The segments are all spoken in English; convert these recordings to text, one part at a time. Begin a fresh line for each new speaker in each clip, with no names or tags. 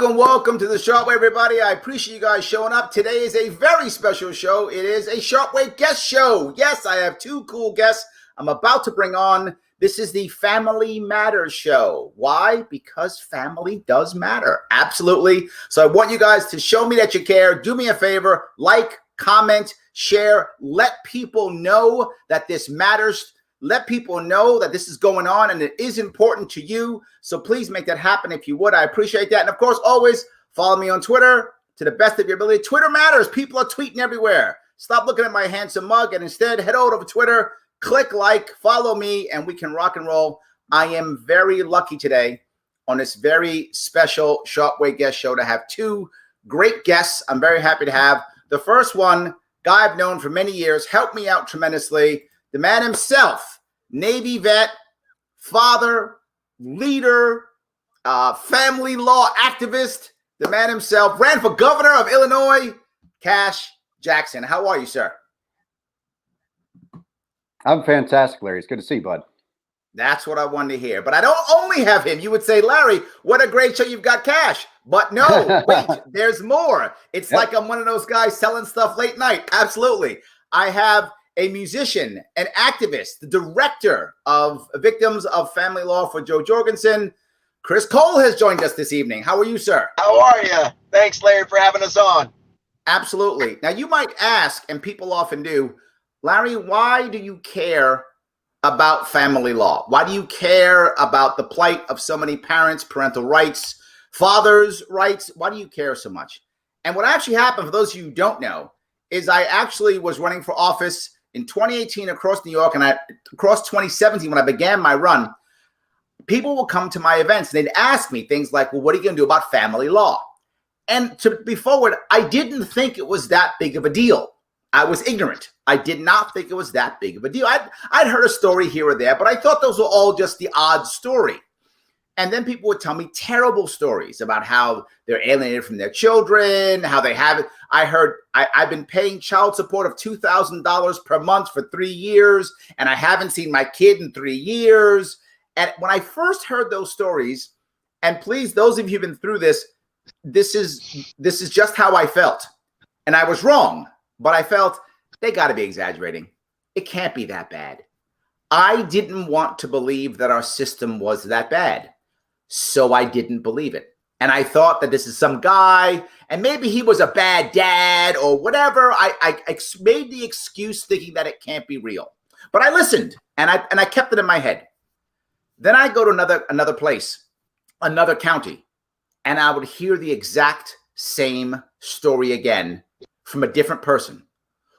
Welcome to the Sharpe Way, everybody. I appreciate you guys showing up. Today is a very special show. It is a Sharpe Way guest show. Yes, I have two cool guests I'm about to bring on. This is the Family Matters show. Why? Because family does matter. Absolutely. So I want you guys to show me that you care. Do me a favor, like, comment, share, let people know that this matters. Let people know that this is going on and it is important to you. So please make that happen if you would. I appreciate that. And of course, always follow me on Twitter to the best of your ability. Twitter matters. People are tweeting everywhere. Stop looking at my handsome mug and instead head over to Twitter, click like, follow me, and we can rock and roll. I am very lucky today on this very special Sharpe Way guest show to have two great guests I'm very happy to have. The first one, guy I've known for many years, helped me out tremendously. The man himself, Navy vet, father, leader, family law activist. The man himself ran for governor of Illinois, Kashs Jackson. How are you, sir?
I'm fantastic, Larry. It's good to see you, bud.
That's what I wanted to hear. But I don't only have him. You would say, Larry, what a great show you've got, Kash. But no, wait, there's more. It's like I'm one of those guys selling stuff late night. Absolutely. I have a musician, an activist, the director of Victims of Family Law for Joe Jorgensen. Chris Cole has joined us this evening. How are you, sir?
How are you? Thanks, Larry, for having us on.
Absolutely. Now, you might ask, and people often do, Larry, why do you care about family law? Why do you care about the plight of so many parents, parental rights, fathers' rights? Why do you care so much? And what actually happened, for those of you who don't know, is I actually was running for office in 2018 across New York, and across 2017 when I began my run. People will come to my events and they'd ask me things like, well, what are you going to do about family law? And to be forward, I didn't think it was that big of a deal. I was ignorant. I did not think it was that big of a deal. I'd heard a story here or there, but I thought those were all just the odd story. And then people would tell me terrible stories about how they're alienated from their children, how they have it. I heard I've been paying child support of $2,000 per month for 3 years, and I haven't seen my kid in 3 years. And when I first heard those stories, and please, those of you who've been through this, this is just how I felt. And I was wrong, but I felt they got to be exaggerating. It can't be that bad. I didn't want to believe that our system was that bad. So I didn't believe it. And I thought that this is some guy, and maybe he was a bad dad or whatever. I made the excuse thinking that it can't be real. But I listened, and I kept it in my head. Then I go to another place, another county, and I would hear the exact same story again from a different person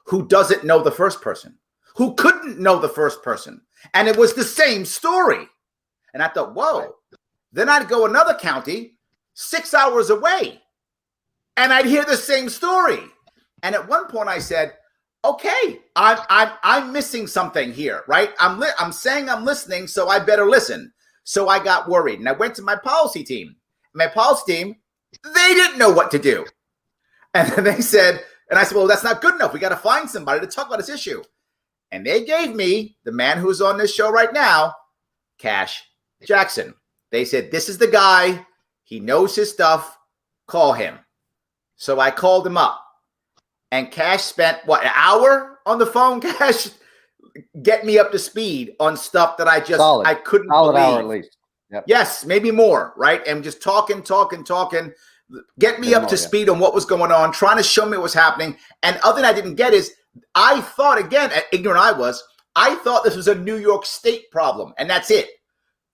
who doesn't know the first person, who couldn't know the first person. And it was the same story. And I thought, whoa. Then I'd go another county 6 hours away, and I'd hear the same story. And at one point I said, okay, I'm missing something here, right? I'm saying I'm listening, so I better listen. So I got worried, and I went to my policy team. My policy team, they didn't know what to do. And then they said, and I said, well, that's not good enough. We got to find somebody to talk about this issue. And they gave me the man who's on this show right now, Kashs Jackson. They said, this is the guy. He knows his stuff. Call him. So I called him up. And Kash spent, what, an hour on the phone, Kash? Get me up to speed on stuff that I couldn't believe.
Hour at least. Yep.
Yes, maybe more, right? And just talking. Get me up to speed on what was going on, trying to show me what was happening. And other thing I didn't get is, I thought, again, ignorant I thought this was a New York State problem, and that's it.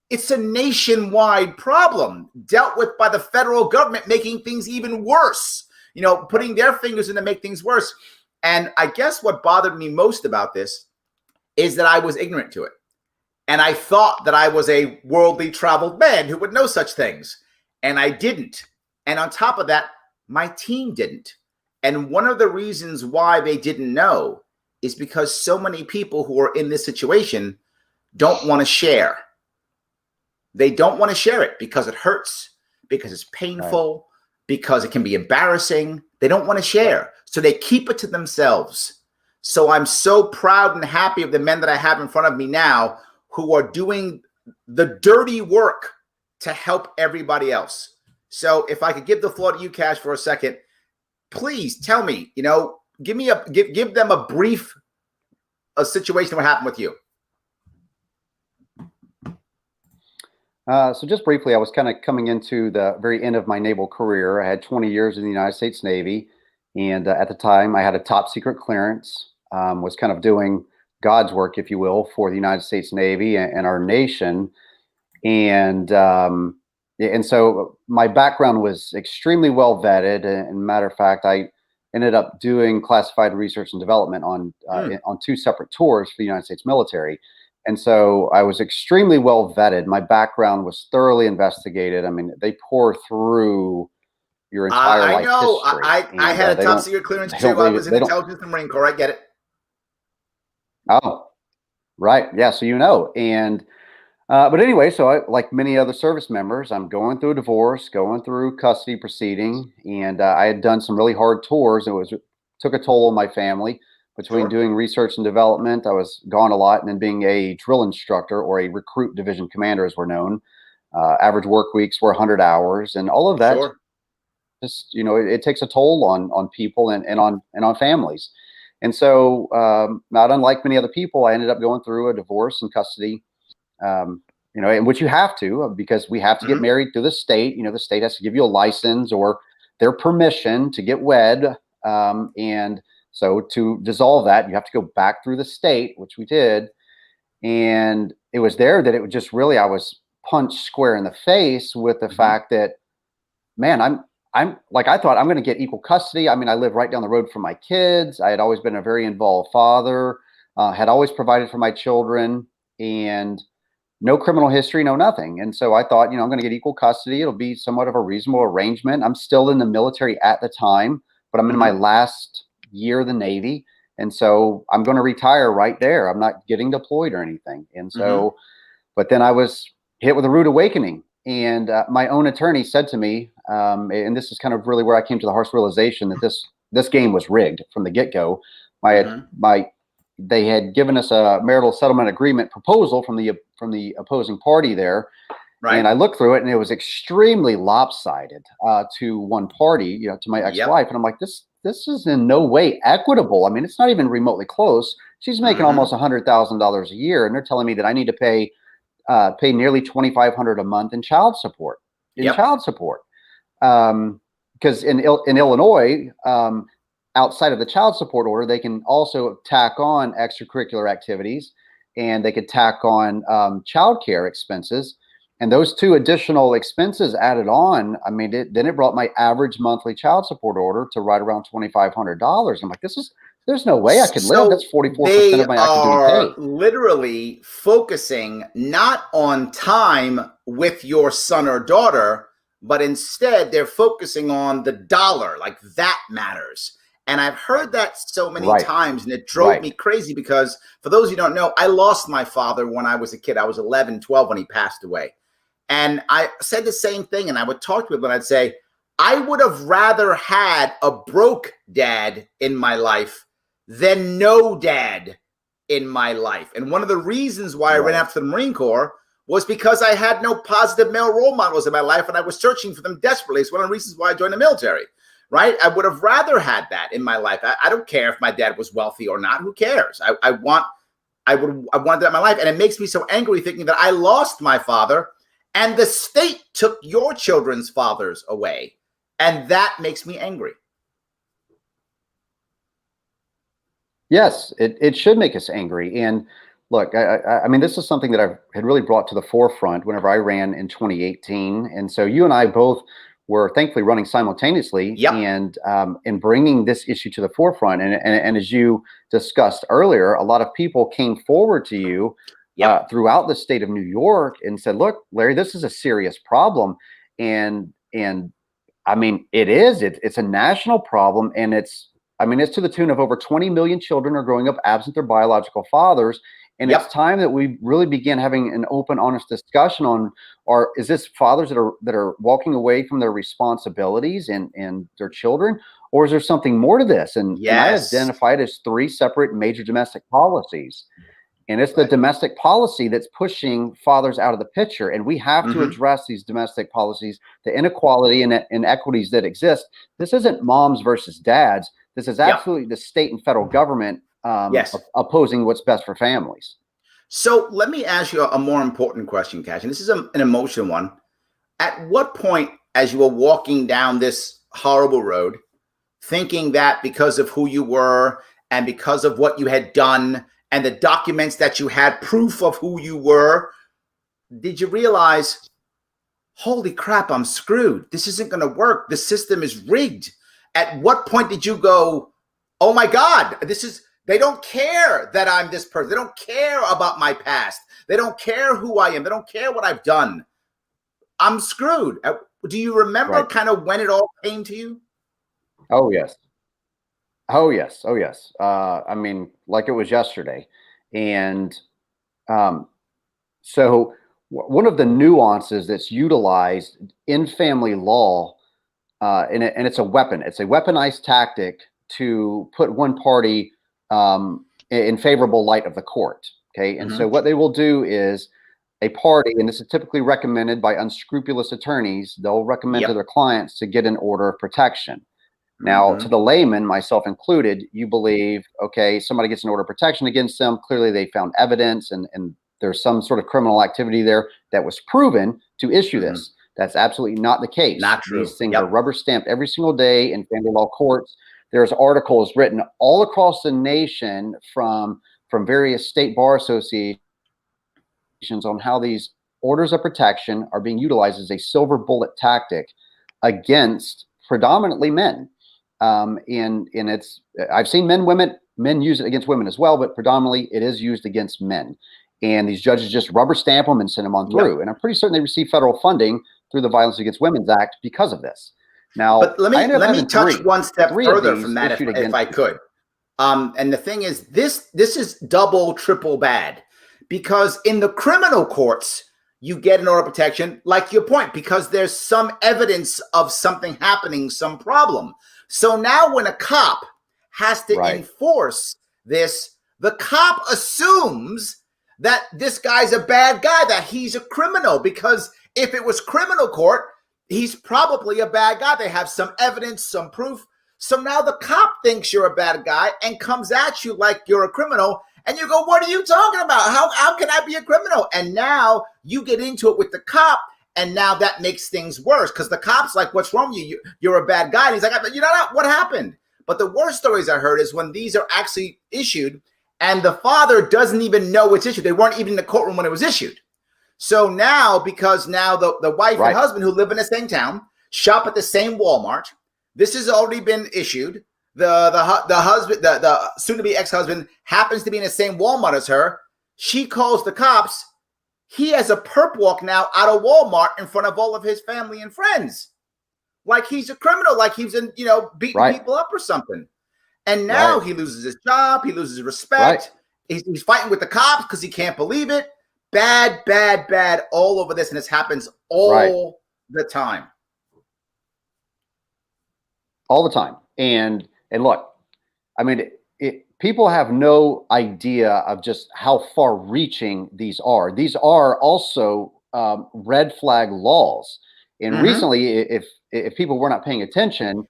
It's a nationwide problem dealt with by the federal government, making things even worse, putting their fingers in to make things worse. And I guess what bothered me most about this is that I was ignorant to it. And I thought that I was a worldly traveled man who would know such things. And I didn't. And on top of that, my team didn't. And one of the reasons why they didn't know is because so many people who are in this situation don't want to share. They don't want to share it because it hurts, because it's painful, because it can be embarrassing. They don't want to share. So they keep it to themselves. So I'm so proud and happy of the men that I have in front of me now who are doing the dirty work to help everybody else. So if I could give the floor to you, Kash, for a second, please tell me, give them a brief situation what happened with you.
So just briefly, I was kind of coming into the very end of my naval career. I had 20 years in the United States Navy. And at the time, I had a top secret clearance, was kind of doing God's work, if you will, for the United States Navy and our nation. And so my background was extremely well vetted. And matter of fact, I ended up doing classified research and development on 2 separate tours for the United States military. And so I was extremely well vetted. My background was thoroughly investigated. I mean, they pour through your entire life history.
I had a top secret clearance too. I was in intelligence and Marine Corps. I get it.
Oh, right. Yeah. So and but anyway, so I, like many other service members, I'm going through a divorce, going through custody proceeding, and I had done some really hard tours. It took a toll on my family. Between doing research and development, I was gone a lot, and then being a drill instructor or a recruit division commander, as we're known. Average work weeks were 100 hours, and all of that. Just it takes a toll on people and on families. And so not unlike many other people, I ended up going through a divorce and custody, in which you have to, because we have to get married through the state. The state has to give you a license or their permission to get wed. And so to dissolve that, you have to go back through the state, which we did. And it was there that it was just really, I was punched square in the face with the fact that, man, I'm like, I thought I'm going to get equal custody. I mean, I live right down the road from my kids. I had always been a very involved father, had always provided for my children, and no criminal history, no nothing. And so I thought, I'm going to get equal custody. It'll be somewhat of a reasonable arrangement. I'm still in the military at the time, but I'm in my last year of the Navy. And so I'm going to retire right there. I'm not getting deployed or anything. And so, but then I was hit with a rude awakening. And my own attorney said to me, and this is kind of really where I came to the harsh realization that this game was rigged from the get-go. They had given us a marital settlement agreement proposal from the opposing party there, and I looked through it, and it was extremely lopsided to one party, to my ex-wife, and I'm like, this is in no way equitable. I mean, it's not even remotely close. She's making almost $100,000 a year, and they're telling me that I need to pay nearly $2,500 a month in child support. Because in Illinois, outside of the child support order, they can also tack on extracurricular activities, and they could tack on childcare expenses. And those 2 additional expenses added on, I mean, then it brought my average monthly child support order to right around $2,500. I'm like, there's no way I could live. That's 44% of my active duty pay.
Literally focusing not on time with your son or daughter, but instead they're focusing on the dollar, like that matters. And I've heard that so many times, and it drove me crazy because, for those who don't know, I lost my father when I was a kid. I was 11, 12 when he passed away. And I said the same thing, and I would talk to him and I'd say, I would have rather had a broke dad in my life than no dad in my life. And one of the reasons why I ran after the Marine Corps was because I had no positive male role models in my life, and I was searching for them desperately. It's one of the reasons why I joined the military, right? I would have rather had that in my life. I don't care if my dad was wealthy or not. Who cares? I wanted that in my life. And it makes me so angry thinking that I lost my father and the state took your children's fathers away. And that makes me angry.
Yes, it should make us angry. And look, I mean, this is something that I had really brought to the forefront whenever I ran in 2018. And so you and I both were thankfully running simultaneously and bringing this issue to the forefront. And as you discussed earlier, a lot of people came forward to you throughout the state of New York and said, look, Larry, this is a serious problem. And I mean, it's a national problem. And it's to the tune of over 20 million children are growing up absent their biological fathers. And it's time that we really begin having an open, honest discussion on, is this fathers that are walking away from their responsibilities and their children, or is there something more to this? And I identified as 3 separate major domestic policies. And it's the domestic policy that's pushing fathers out of the picture. And we have to address these domestic policies, the inequality and inequities that exist. This isn't moms versus dads. This is absolutely the state and federal government opposing what's best for families.
So let me ask you a more important question, Kash, and this is an emotional one. At what point, as you were walking down this horrible road, thinking that because of who you were and because of what you had done and the documents that you had proof of who you were, did you realize, holy crap, I'm screwed. This isn't going to work. The system is rigged. At what point did you go, oh my God, they don't care that I'm this person. They don't care about my past. They don't care who I am. They don't care what I've done. I'm screwed. Do you remember kind of when it all came to you?
Oh, yes. Oh, yes. Oh, yes. I mean, like it was yesterday. And so one of the nuances that's utilized in family law, and it's a weapon. It's a weaponized tactic to put one party in favorable light of the court. Okay. And so what they will do is a party, and this is typically recommended by unscrupulous attorneys, they'll recommend to their clients to get an order of protection. Now, to the layman, myself included, you believe, okay, somebody gets an order of protection against them. Clearly, they found evidence and there's some sort of criminal activity there that was proven to issue this. That's absolutely not the case.
Not true.
These things are rubber stamped every single day in family law courts. There's articles written all across the nation from various state bar associations on how these orders of protection are being utilized as a silver bullet tactic against predominantly men. And it's, I've seen men use it against women as well, but predominantly it is used against men. And these judges just rubber stamp them and send them on through. And I'm pretty certain they receive federal funding through the Violence Against Women's Act because of this. Now,
but let me touch one step further from that, if I could. And the thing is, this is double, triple bad, because in the criminal courts, you get an order of protection, like your point, because there's some evidence of something happening, some problem. So now when a cop has to enforce this, the cop assumes that this guy's a bad guy, that he's a criminal, because if it was criminal court, he's probably a bad guy. They have some evidence, some proof. So now the cop thinks you're a bad guy and comes at you like you're a criminal. And you go, what are you talking about? How can I be a criminal? And now you get into it with the cop. And now that makes things worse because the cop's like, what's wrong with you? You're a bad guy. And he's like, you know what happened? But the worst stories I heard is when these are actually issued and the father doesn't even know it's issued. They weren't even in the courtroom when it was issued. So now, because now the wife and husband who live in the same town shop at the same Walmart, this has already been issued. The husband, the soon-to-be ex-husband happens to be in the same Walmart as her. She calls the cops. He has a perp walk now out of Walmart in front of all of his family and friends. Like he's a criminal, like he's in, beating people up or something. And now he loses his job. He loses respect. He's fighting with the cops because he can't believe it. Bad, bad, bad all over this. And this happens all the time.
All the time. And look, I mean, people have no idea of just how far reaching these are. These are also red flag laws. And recently, if people were not paying attention,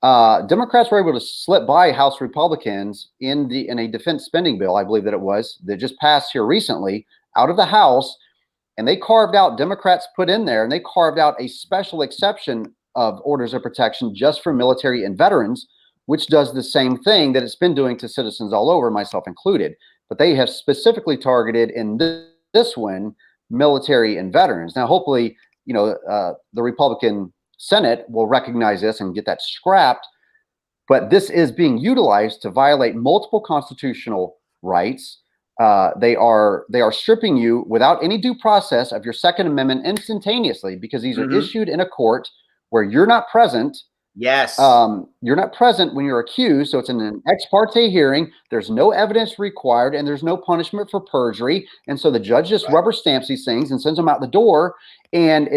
Democrats were able to slip by House Republicans in a defense spending bill, I believe that it was, that just passed here recently out of the House. And they carved out, Democrats put in there, and they carved out a special exception of orders of protection just for military and veterans, which does the same thing that it's been doing to citizens all over, myself included. But they have specifically targeted in this one, military and veterans. Now, hopefully, the Republican Senate will recognize this and get that scrapped. But this is being utilized to violate multiple constitutional rights. They are stripping you without any due process of your Second Amendment instantaneously because these are issued in a court where you're not present.
Yes.
You're not present when you're accused. So it's in an ex parte hearing. There's no evidence required and there's no punishment for perjury. And so the judge just rubber stamps these things and sends them out the door. And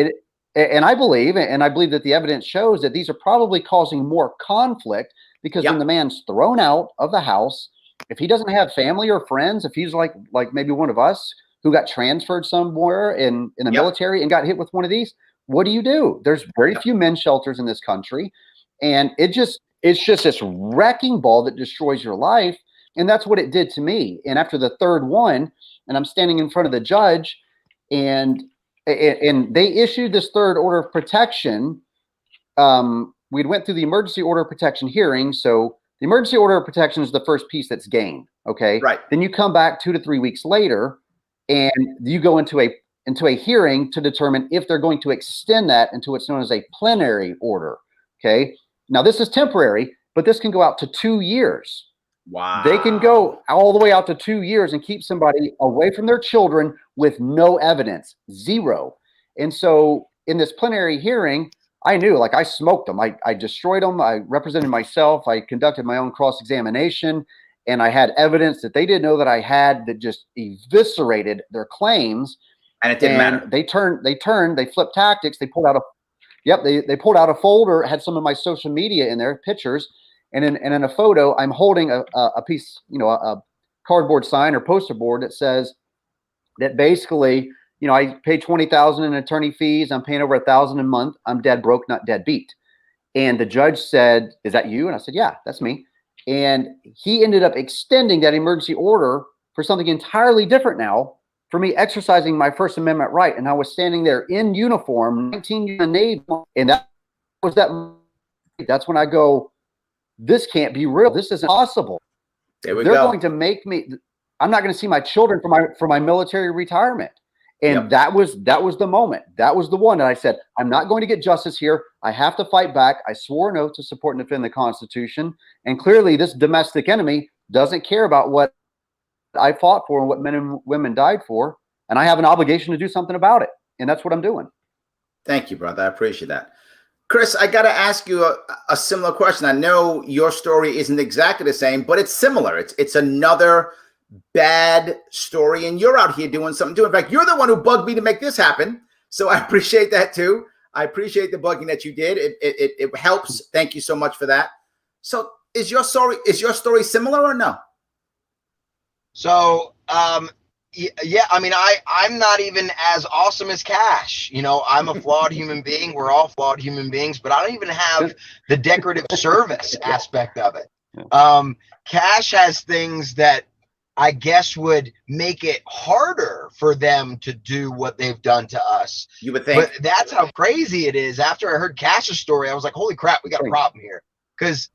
I believe that the evidence shows that these are probably causing more conflict because when the man's thrown out of the house if he doesn't have family or friends, if he's like maybe one of us who got transferred somewhere in the military and got hit with one of these, what do you do? There's very few men's shelters in this country. And it's just this wrecking ball that destroys your life. And that's what it did to me. And after the third one, and I'm standing in front of the judge, and they issued this third order of protection. We went through the emergency order of protection hearing. So the emergency order of protection is the first piece that's gained. Okay.
Right.
Then you come back 2 to 3 weeks later, and you go into a hearing to determine if they're going to extend that into what's known as a plenary order. Okay. Now this is temporary, but this can go out to 2 years.
Wow.
They can go all the way out to 2 years and keep somebody away from their children with no evidence, zero. And so in this plenary hearing, I knew, like, I smoked them. I destroyed them. I represented myself. I conducted my own cross-examination, and I had evidence that they didn't know that I had that just eviscerated their claims.
And it didn't matter.
They flipped tactics. They pulled out they pulled out a folder, had some of my social media in there, pictures. And in a photo, I'm holding a piece, a cardboard sign or poster board that says that basically, I paid $20,000 in attorney fees. I'm paying over $1,000 a month. I'm dead broke, not dead beat. And the judge said, "Is that you?" And I said, "Yeah, that's me." And he ended up extending that emergency order for something entirely different now, for me exercising my First Amendment right. And I was standing there in uniform, 19 years in the Navy, and that's when I go, this can't be real. This isn't possible.
There we
They're
go.
going to make me. I'm not going to see my children for my military retirement. And that was the moment. That was the one that I said, I'm not going to get justice here. I have to fight back. I swore an oath to support and defend the Constitution. And clearly this domestic enemy doesn't care about what I fought for and what men and women died for. And I have an obligation to do something about it. And that's what I'm doing.
Thank you, brother. I appreciate that. Chris, I got to ask you a similar question. I know your story isn't exactly the same, but it's similar. It's another bad story, and you're out here doing something too. In fact, you're the one who bugged me to make this happen, so I appreciate that too. I appreciate the bugging that you did. It helps. Thank you so much for that. So, is your story similar or no?
So, yeah, I mean, I'm not even as awesome as Kash. I'm a flawed human being. We're all flawed human beings, but I don't even have the decorative service aspect of it. Kash has things that I guess would make it harder for them to do what they've done to us.
You would think.
But that's how crazy it is. After I heard Kash's story, I was like, holy crap, we got a problem here. Because,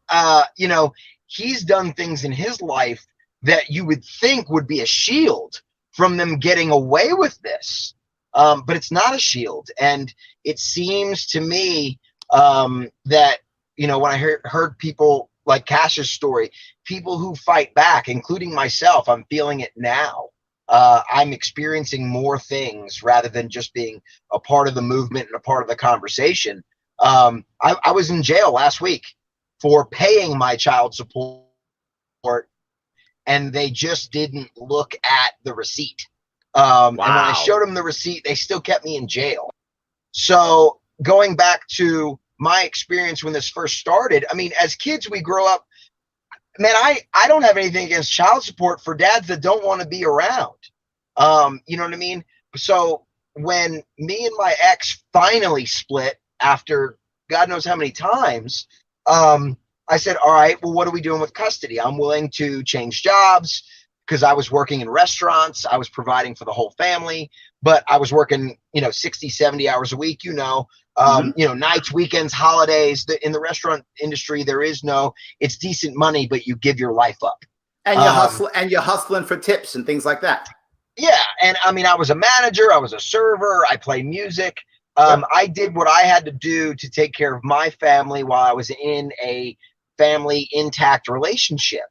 he's done things in his life that you would think would be a shield from them getting away with this. But it's not a shield. And it seems to me that, when I heard people like Kash's story, people who fight back, including myself, I'm feeling it now. I'm experiencing more things rather than just being a part of the movement and a part of the conversation. I was in jail last week for paying my child support, and they just didn't look at the receipt. And when I showed them the receipt, they still kept me in jail. So going back to my experience when this first started, I mean, as kids, we grow up, man, I don't have anything against child support for dads that don't want to be around. You know what I mean? So when me and my ex finally split after God knows how many times, I said, all right, well, what are we doing with custody? I'm willing to change jobs because I was working in restaurants. I was providing for the whole family, but I was working, 60, 70 hours a week, nights, weekends, holidays. In the restaurant industry, it's decent money, but you give your life up.
And you're hustling for tips and things like that.
Yeah. And I mean, I was a manager, I was a server, I play music. I did what I had to do to take care of my family while I was in a family intact relationship.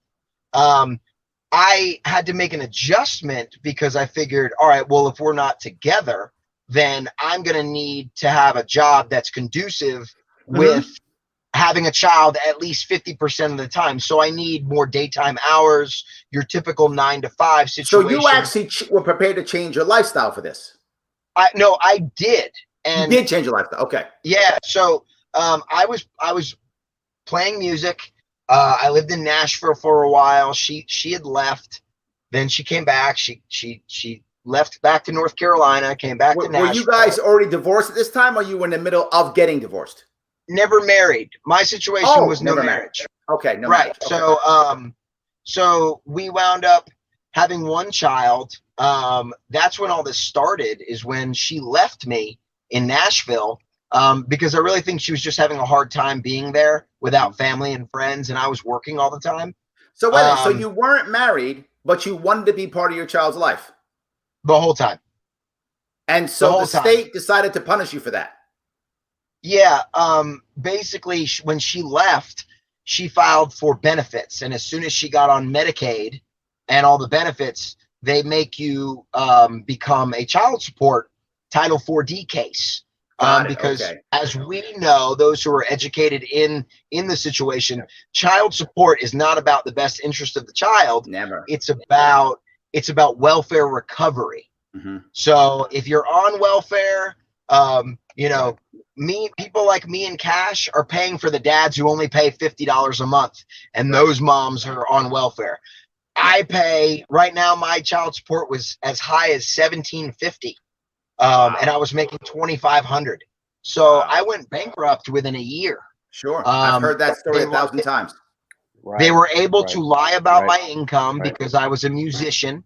I had to make an adjustment because I figured, all right, well, if we're not together, then I'm going to need to have a job that's conducive with having a child at least 50% of the time. So I need more daytime hours, your typical 9 to 5 situation.
So you actually were prepared to change your lifestyle for this?
No, I did. And
you did change your lifestyle. Okay.
Yeah. So I was playing music. I lived in Nashville for a while. She had left, then she came back. She left back to North Carolina, came back to Nashville.
Were you guys already divorced at this time, or you were in the middle of getting divorced?
Never married. My situation was no marriage.
Okay, no
right.
marriage. Okay.
So we wound up having one child. That's when all this started, is when she left me in Nashville, because I really think she was just having a hard time being there without family and friends, and I was working all the time.
So wait a minute, so you weren't married, but you wanted to be part of your child's life
the whole time.
And so the state decided to punish you for that.
Yeah. Basically, when she left, she filed for benefits, and as soon as she got on Medicaid and all the benefits, they make you become a child support Title 4D case. Because as we know, those who are educated in the situation, child support is not about the best interest of the child.
Never.
It's about welfare recovery.
Mm-hmm.
So if you're on welfare, people like me and Kash are paying for the dads who only pay $50 a month, and those moms are on welfare. I pay right now. My child support was as high as $1,750. And I was making $2,500. So I went bankrupt within a year.
Sure. I've heard that story 1,000 times.
Right.
They were able to lie about my income because I was a musician.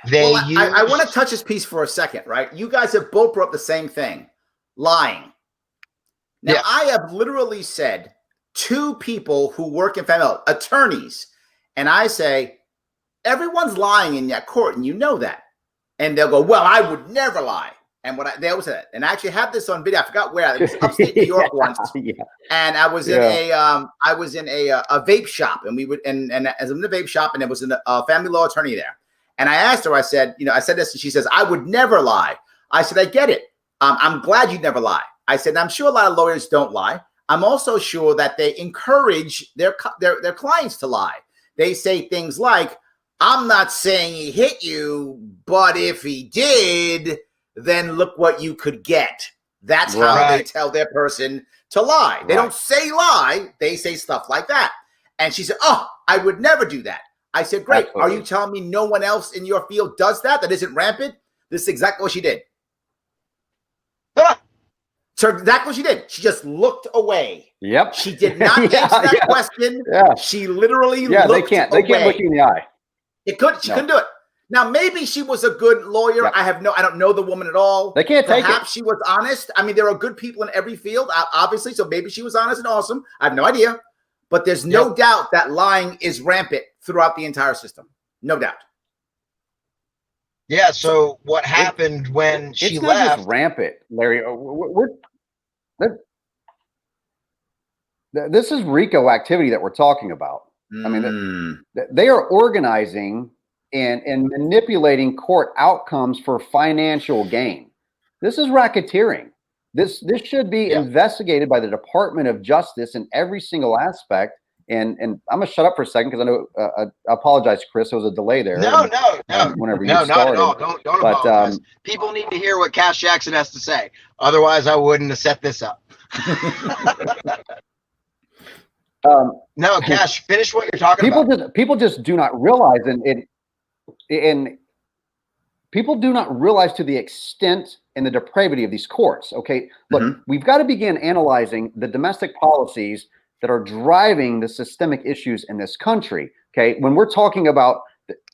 I want to touch this piece for a second, right? You guys have both brought up the same thing, lying. Now, I have literally said to people who work in family, attorneys, and I say, everyone's lying in that court, and you know that. And they'll go, well, I would never lie. And they always say that. And I actually have this on video. I forgot where. It was upstate New York once. And I was in a vape shop, and we would and as I'm in the vape shop, and there was a family law attorney there. And I asked her, I said this, and she says, I would never lie. I said, I get it. I'm glad you'd never lie. I said, I'm sure a lot of lawyers don't lie. I'm also sure that they encourage their clients to lie. They say things like, I'm not saying he hit you, but if he did, then look what you could get. That's how they tell their person to lie. They don't say lie. They say stuff like that. And she said, oh, I would never do that. I said, great. Absolutely. Are you telling me no one else in your field does that? That isn't rampant? This is exactly what she did. So exactly what she did. She just looked away.
Yep.
She did not answer that question. Yeah. She literally looked away. They can't look you in the eye. She couldn't do it. Now, maybe she was a good lawyer. Yep. I don't know the woman at all.
They can't take it.
Perhaps she was honest. I mean, there are good people in every field, obviously. So maybe she was honest and awesome. I have no idea. But there's no doubt that lying is rampant throughout the entire system. No doubt.
Yeah. So what happened when she left?
It's not just rampant, Larry. This is RICO activity that we're talking about. I mean, they are organizing and manipulating court outcomes for financial gain. This is racketeering. This should be investigated by the Department of Justice in every single aspect. And I'm gonna shut up for a second because I know I apologize, Chris. There was a delay there.
No.
Whenever
no,
you started.
Not at all. Don't apologize. People need to hear what Kash Jackson has to say. Otherwise, I wouldn't have set this up. No, Kash, finish what you're talking about.
People just do not realize, and people do not realize to the extent and the depravity of these courts. Okay, look, we've got to begin analyzing the domestic policies that are driving the systemic issues in this country. Okay, when we're talking about,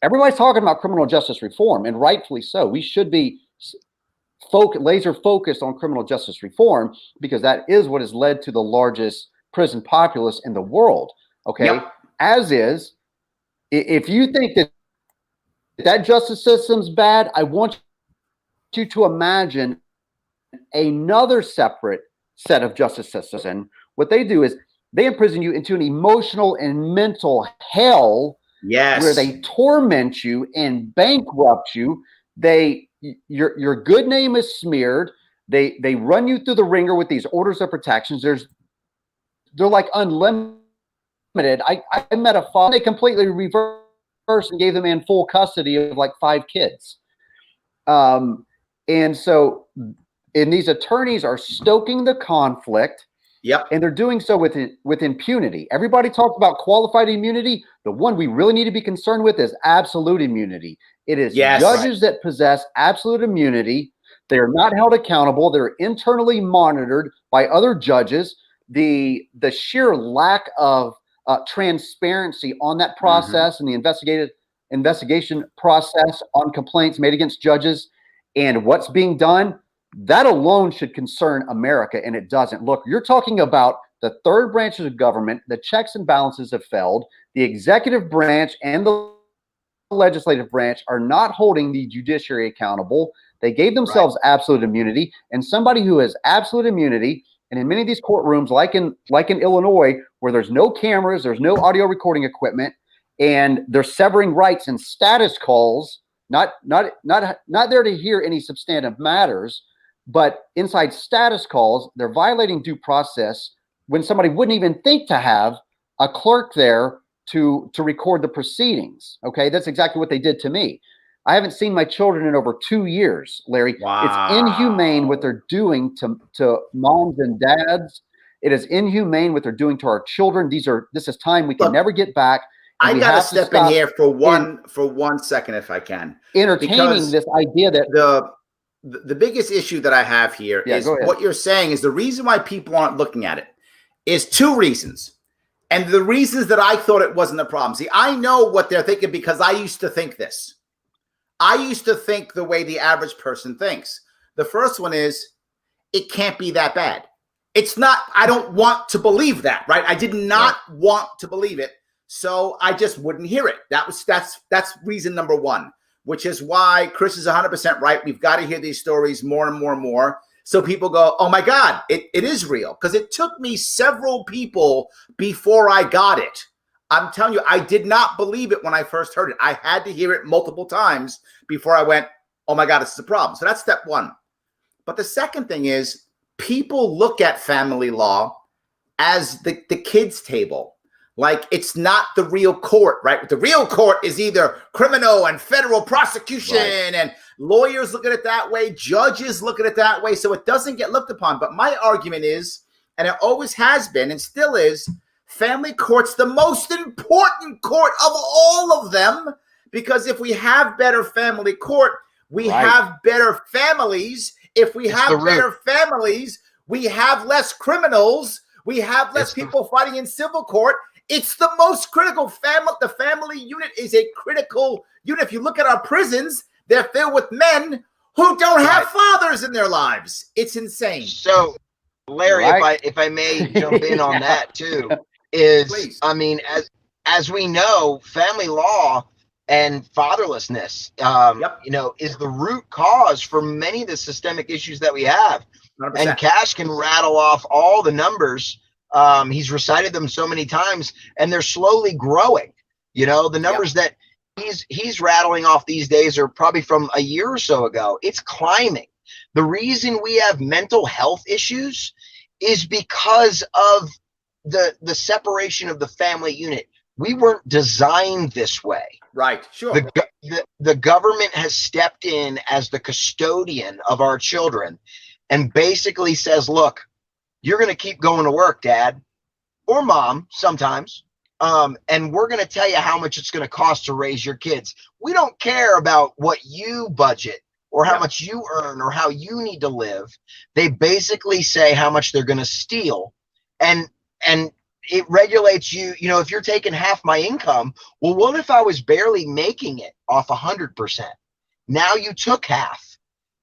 everybody's talking about criminal justice reform, and rightfully so. We should be laser focused on criminal justice reform because that is what has led to the largest prison populace in the world. Okay, as is, if you think that justice system's bad, I want you to imagine another separate set of justice systems. And what they do is they imprison you into an emotional and mental hell where they torment you and bankrupt you. Your good name is smeared. They run you through the ringer with these orders of protections. They're like unlimited. I met a father, they completely reversed and gave the man full custody of like 5 kids. And these attorneys are stoking the conflict.
Yep.
And they're doing so with impunity. Everybody talks about qualified immunity. The one we really need to be concerned with is absolute immunity. It is judges that possess absolute immunity. They are not held accountable. They're internally monitored by other judges. The sheer lack of transparency on that process and the investigation process on complaints made against judges and what's being done, that alone should concern America, and it doesn't. Look, you're talking about the third branches of government. The checks and balances have failed. The executive branch and the legislative branch are not holding the judiciary accountable. They gave themselves absolute immunity, and somebody who has absolute immunity, and in many of these courtrooms, like in Illinois, where there's no cameras, there's no audio recording equipment, and they're severing rights in status calls, not there to hear any substantive matters, but inside status calls, they're violating due process when somebody wouldn't even think to have a clerk there to record the proceedings. Okay, that's exactly what they did to me. I haven't seen my children in over 2 years, Larry.
Wow.
It's inhumane what they're doing to moms and dads. It is inhumane what they're doing to our children. This is time we can never get back.
I got to step in here for one second, if I can.
Entertaining this idea that
the biggest issue that I have here is what you're saying is the reason why people aren't looking at it is two reasons. And the reasons that I thought it wasn't a problem. See, I know what they're thinking because I used to think this. I used to think the way the average person thinks. The first one is, it can't be that bad. It's not, I don't want to believe that, right? I did not want to believe it. So I just wouldn't hear it. That's reason number one, which is why Chris is 100% right. We've got to hear these stories more and more and more. So people go, oh my God, it is real. Because it took me several people before I got it. I'm telling you, I did not believe it when I first heard it. I had to hear it multiple times before I went, oh my God, this is a problem. So that's step one. But the second thing is, people look at family law as the kids' table. Like it's not the real court, right? The real court is either criminal and federal prosecution, and lawyers look at it that way. Judges look at it that way. So it doesn't get looked upon. But my argument is, and it always has been and still is, family court's the most important court of all of them, because if we have better family court, we have better families. If we have better families, we have less criminals. We have less people fighting in civil court. It's the most critical family. The family unit is a critical unit. If you look at our prisons, they're filled with men who don't have fathers in their lives. It's insane.
So, Larry, if I may jump in on that too, is I mean, as we know, family law and fatherlessness, you know, is the root cause for many of the systemic issues that we have. 100%. And Kash can rattle off all the numbers. He's recited them so many times, and they're slowly growing. You know, the numbers that he's rattling off these days are probably from a year or so ago. It's climbing. The reason we have mental health issues is because of the separation of the family unit. We weren't designed this way.
Right. Sure.
The government has stepped in as the custodian of our children and basically says, look, you're going to keep going to work, Dad or Mom, sometimes. And we're going to tell you how much it's going to cost to raise your kids. We don't care about what you budget or how much you earn or how you need to live. They basically say how much they're going to steal. And it regulates you. You know, if you're taking half my income, well, what if I was barely making it off 100%? Now you took half.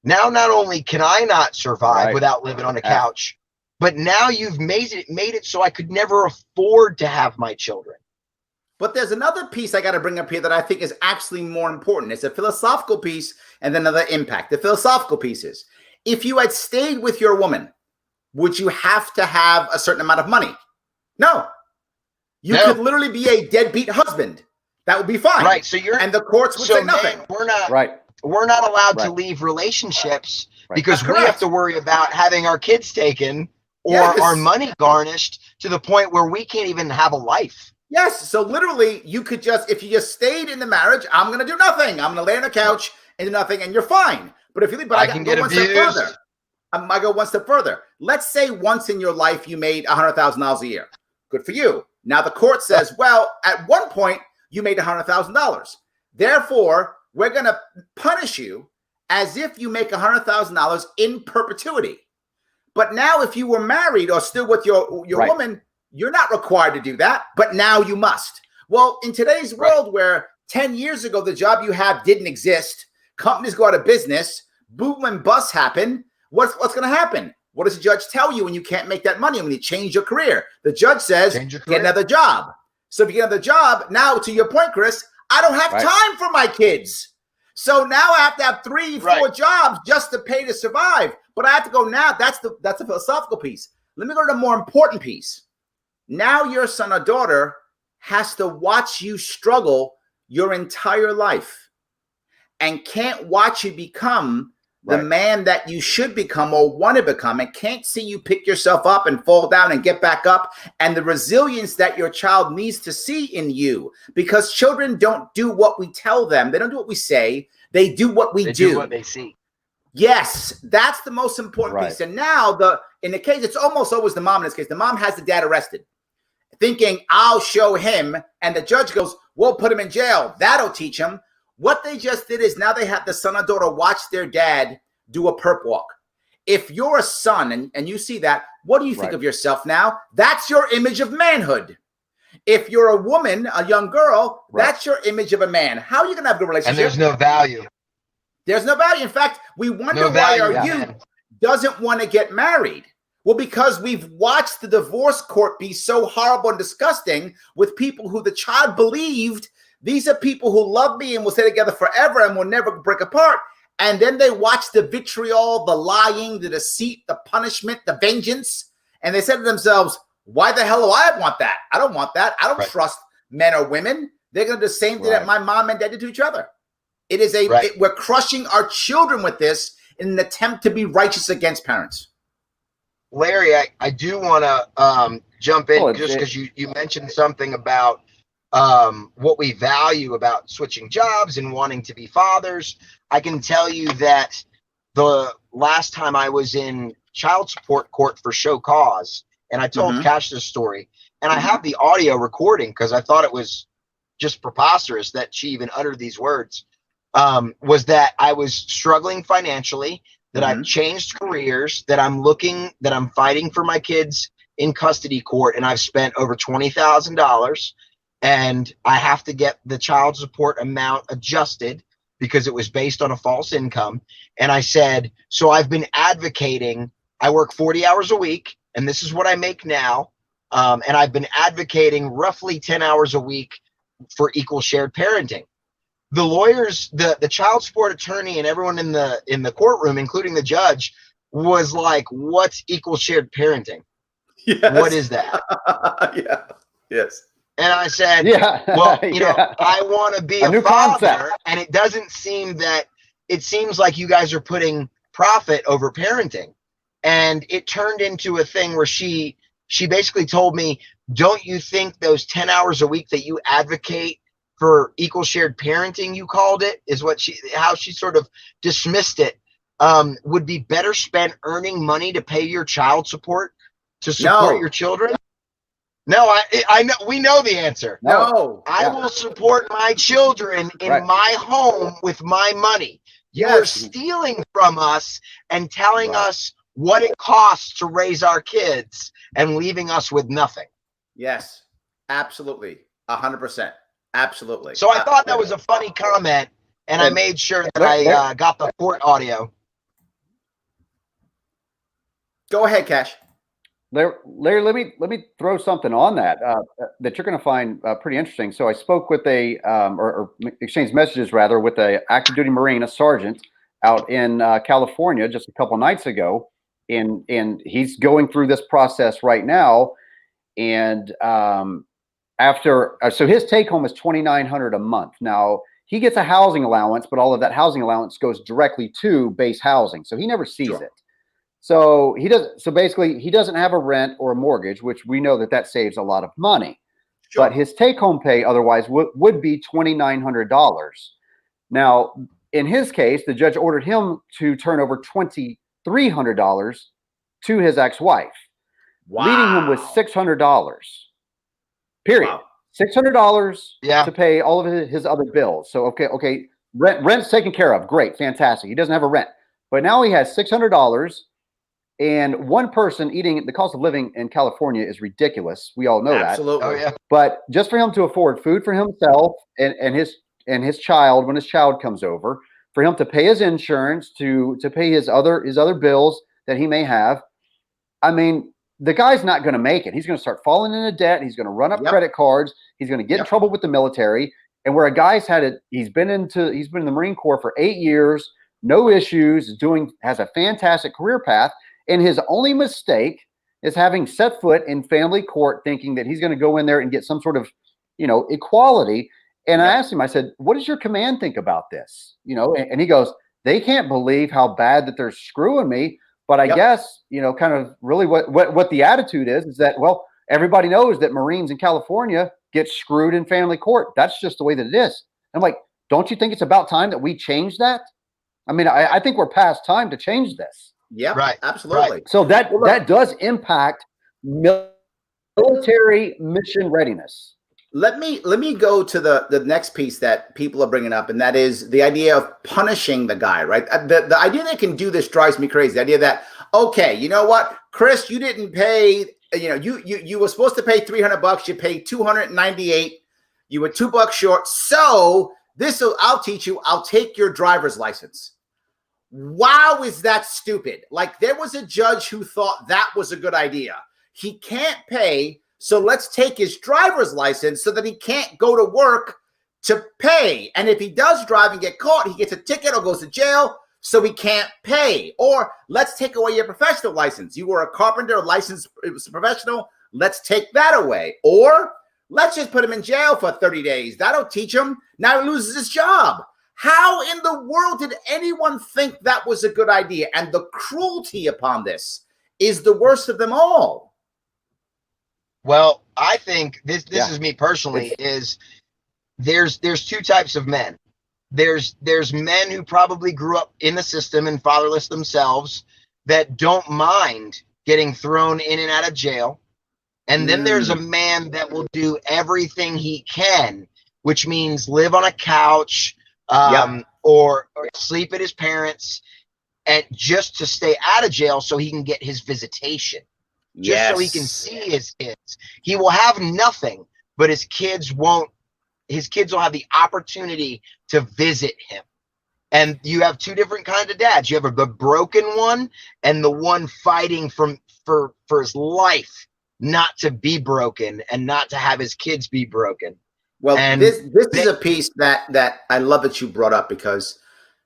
Now, not only can I not survive without living on a couch, but now you've made it so I could never afford to have my children.
But there's another piece I got to bring up here that I think is actually more important. It's a philosophical piece and then another impact. The philosophical piece is, if you had stayed with your woman, would you have to have a certain amount of money? No. You could literally be a deadbeat husband. That would be fine.
Right. So
and the courts would say nothing.
We're not allowed to leave relationships because we have to worry about having our kids taken or our money garnished to the point where we can't even have a life.
Yes. So literally you could just, if you just stayed in the marriage, I'm going to do nothing. I'm going to lay on a couch and do nothing and you're fine. But if you leave, I can go one step further. I go one step further. Let's say once in your life you made $100,000 a year. Good for you. Now the court says, well, at one point you made $100,000. Therefore, we're going to punish you as if you make $100,000 in perpetuity. But now if you were married or still with your
right.
woman, you're not required to do that, but now you must. Well, in today's world where 10 years ago the job you have didn't exist, companies go out of business, boom and bust happen, what's going to happen? What does the judge tell you when you can't make that money, when you change your career? The judge says, get another job. So if you get another job, now to your point, Chris, I don't have time for my kids. So now I have to have 3, 4 jobs just to pay to survive. But I have to go now. That's the philosophical piece. Let me go to the more important piece. Now your son or daughter has to watch you struggle your entire life and can't watch you become the man that you should become or want to become, and can't see you pick yourself up and fall down and get back up, and the resilience that your child needs to see in you, because children don't do what we tell them. They don't do what we say. They do what we do.
They do what they see.
Yes, that's the most important piece. And now in the case, it's almost always the mom in this case. The mom has the dad arrested, thinking I'll show him, and the judge goes, we'll put him in jail. That'll teach him. What they just did is now they have the son or daughter watch their dad do a perp walk. If you're a son and you see that, what do you think of yourself now? That's your image of manhood. If you're a woman, a young girl, that's your image of a man. How are you going to have a good relationship?
And there's no value.
There's no value. In fact, we wonder why our youth doesn't want to get married. Well, because we've watched the divorce court be so horrible and disgusting with people who the child believed these are people who love me and will stay together forever and will never break apart. And then they watch the vitriol, the lying, the deceit, the punishment, the vengeance. And they said to themselves, why the hell do I want that? I don't want that. I don't trust men or women. They're going to do the same thing that my mom and dad did to each other. It is we're crushing our children with this in an attempt to be righteous against parents.
Larry, I do want to jump in just because you mentioned something about what we value about switching jobs and wanting to be fathers. I can tell you that the last time I was in child support court for show cause, and I told Kash this story, and I have the audio recording because I thought it was just preposterous that she even uttered these words, was that I was struggling financially, that I've changed careers, that I'm fighting for my kids in custody court, and I've spent over $20,000, and I have to get the child support amount adjusted because it was based on a false income. And I said, so I've been advocating, I work 40 hours a week, and this is what I make now. And I've been advocating roughly 10 hours a week for equal shared parenting. The lawyers, the child support attorney, and everyone in the courtroom, including the judge, was like, what's equal shared parenting?
Yes.
What is that?
Yes.
And I said, well, you know, I want to be a father. Concept. And it doesn't seem that, it seems like you guys are putting profit over parenting. And it turned into a thing where she basically told me, don't you think those 10 hours a week that you advocate for equal shared parenting, you called it, is how she sort of dismissed it, would be better spent earning money to pay your child support, to support your children? No, I know, we know the answer.
No.
I will support my children in my home with my money. You are stealing from us and telling us what it costs to raise our kids and leaving us with nothing.
Yes, absolutely. 100%. Absolutely.
So I thought that was a funny comment, and I made sure that I got the court audio.
Go ahead, Kash.
Larry, let me throw something on that that you're going to find pretty interesting. So I spoke with or exchanged messages rather with a active duty Marine, a sergeant out in California just a couple nights ago, and he's going through this process right now. And so his take home is $2,900 a month. Now he gets a housing allowance, but all of that housing allowance goes directly to base housing, so he never sees it. So basically he doesn't have a rent or a mortgage, which we know that saves a lot of money. But his take-home pay otherwise would be $2,900. Now, in his case, the judge ordered him to turn over $20 $300 to his ex-wife, leaving him with $600. Period.
Wow.
$600
Yeah.
to pay all of his other bills. So okay, rent's taken care of. Great, fantastic. He doesn't have a rent, but now he has $600, and one person eating. The cost of living in California is ridiculous. We all know
Absolutely.
Oh yeah.
but just for him to afford food for himself and his child when his child comes over, for him to pay his insurance, to pay his other bills that he may have. I mean, the guy's not going to make it. He's going to start falling into debt. He's going to run up credit cards. He's going to get in trouble with the military. And where a guy's had it, he's been in the Marine Corps for 8 years, no issues, has a fantastic career path. And his only mistake is having set foot in family court, thinking that he's going to go in there and get some sort of, equality. And I asked him, I said, what does your command think about this? And he goes, they can't believe how bad that they're screwing me. But I guess, kind of really what the attitude is that, well, everybody knows that Marines in California get screwed in family court. That's just the way that it is. I'm like, don't you think it's about time that we change that? I mean, I think we're past time to change this.
Yeah,
right.
Absolutely.
Right.
So that does impact military mission readiness.
Let me go to the next piece that people are bringing up, and that is the idea of punishing the guy, right? The idea they can do this drives me crazy. The idea that, okay, you know what, Chris, you didn't pay, you were supposed to pay $300, you paid $298, you were $2 short. So I'll teach you, I'll take your driver's license. Wow, is that stupid? Like, there was a judge who thought that was a good idea. He can't pay, so let's take his driver's license so that he can't go to work to pay. And if he does drive and get caught, he gets a ticket or goes to jail, so he can't pay. Or let's take away your professional license. You were a carpenter, licensed professional. Let's take that away. Or let's just put him in jail for 30 days. That'll teach him. Now he loses his job. How in the world did anyone think that was a good idea? And the cruelty upon this is the worst of them all.
Well, I think this is me personally, is there's two types of men. There's men who probably grew up in the system and fatherless themselves that don't mind getting thrown in and out of jail. And then there's a man that will do everything he can, which means live on a couch, or sleep at his parents, and just to stay out of jail so he can get his visitation, just so he can see his kids. He will have nothing, but his kids will have the opportunity to visit him. And you have two different kinds of dads. You have the broken one and the one fighting for his life not to be broken and not to have his kids be broken.
Well, and this is a piece that I love that you brought up, because,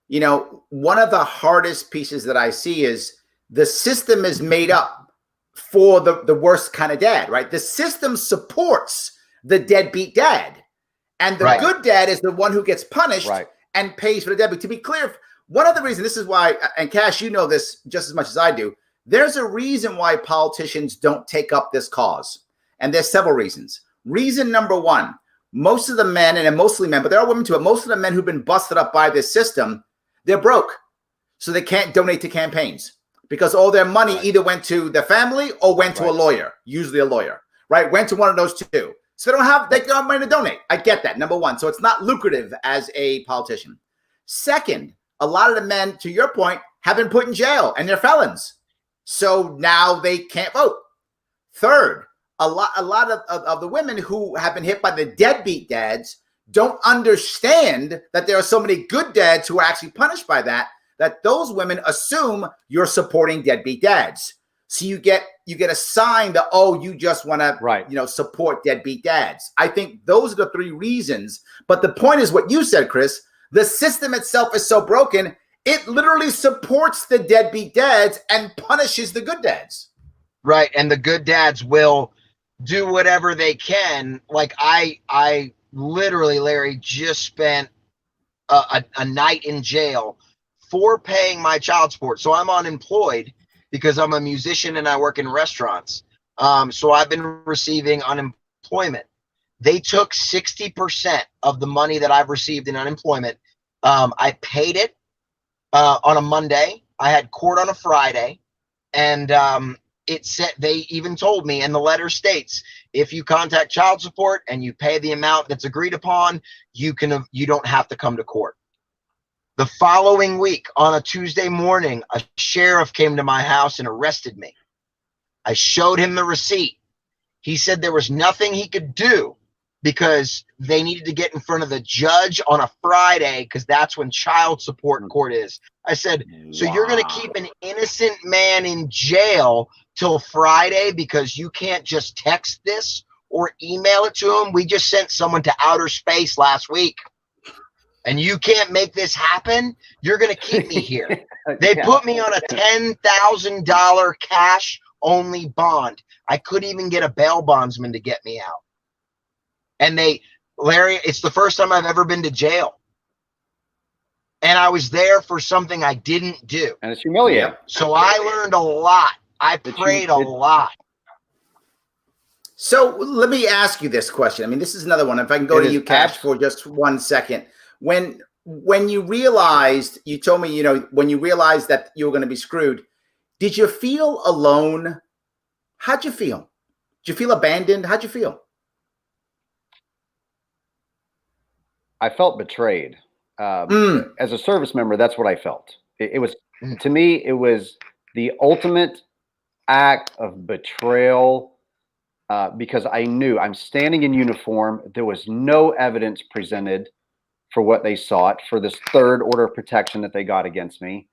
one of the hardest pieces that I see is the system is made up for the worst kind of dad, right? The system supports the deadbeat dad, and the good dad is the one who gets punished and pays for the deadbeat. To be clear, one of the reasons, this is why, and Kash, you know this just as much as I do, there's a reason why politicians don't take up this cause. And there's several reasons. Reason number one, most of the men, and mostly men, but there are women too, but most of the men who've been busted up by this system, they're broke. So they can't donate to campaigns because all their money either went to the family or went to a lawyer, usually a lawyer, right? Went to one of those two. So they don't have money to donate. I get that, number one. So it's not lucrative as a politician. Second, a lot of the men, to your point, have been put in jail and they're felons. So now they can't vote. Third, a lot of the women who have been hit by the deadbeat dads don't understand that there are so many good dads who are actually punished by that those women assume you're supporting deadbeat dads. So you get a sign that, oh, you just want to support deadbeat dads. I think those are the three reasons. But the point is what you said, Chris. The system itself is so broken, it literally supports the deadbeat dads and punishes the good dads.
Right, and the good dads will do whatever they can. Like I literally, Larry, just spent a night in jail for paying my child support. So I'm unemployed because I'm a musician and I work in restaurants. So I've been receiving unemployment. They took 60% of the money that I've received in unemployment. I paid it on a Monday. I had court on a Friday, and it said, they even told me, and the letter states, if you contact child support and you pay the amount that's agreed upon, you don't have to come to court. The following week, on a Tuesday morning, a sheriff came to my house and arrested me. I showed him the receipt. He said there was nothing he could do because they needed to get in front of the judge on a Friday because that's when child support court is. I said, so you're going to keep an innocent man in jail till Friday because you can't just text this or email it to him? We just sent someone to outer space last week, and you can't make this happen? You're going to keep me here. They put me on a $10,000 cash only bond. I couldn't even get a bail bondsman to get me out. And Larry, it's the first time I've ever been to jail. And I was there for something I didn't do.
And it's humiliating.
So I learned a lot. I prayed a lot.
So let me ask you this question. I mean, this is another one. If I can go to you, Kash, for just 1 second. When you realized, you told me, when you realized that you were going to be screwed, did you feel alone? How'd you feel? Did you feel abandoned? How'd you feel?
I felt betrayed. As a service member, that's what I felt. It was, to me, it was the ultimate act of betrayal because I knew I'm standing in uniform. There was no evidence presented for what they sought, for this third order of protection that they got against me.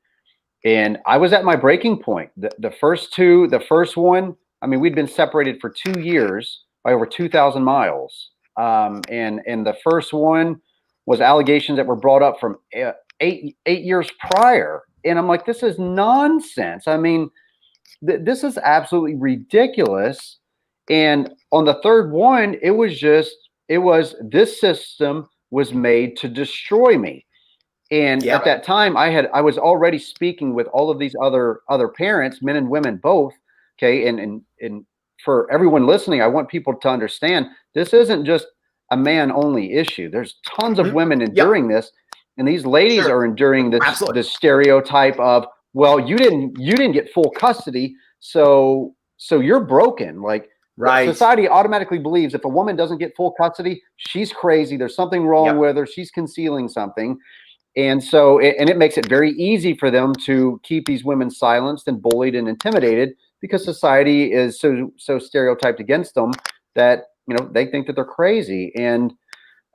And I was at my breaking point. The first one, I mean, we'd been separated for 2 years by over 2,000 miles. And the first one was allegations that were brought up from eight years prior. And I'm like, this is nonsense. I mean, this is absolutely ridiculous. And on the third one, it was this system was made to destroy me. And at that time, I was already speaking with all of these other parents, men and women both. Okay, and for everyone listening, I want people to understand this isn't just a man only issue. There's tons of women enduring this, and these ladies are enduring this stereotype of, well, you didn't get full custody, so you're broken. Like, society automatically believes if a woman doesn't get full custody, she's crazy. There's something wrong with her. She's concealing something. And so, and it makes it very easy for them to keep these women silenced and bullied and intimidated because society is so stereotyped against them that, they think that they're crazy. And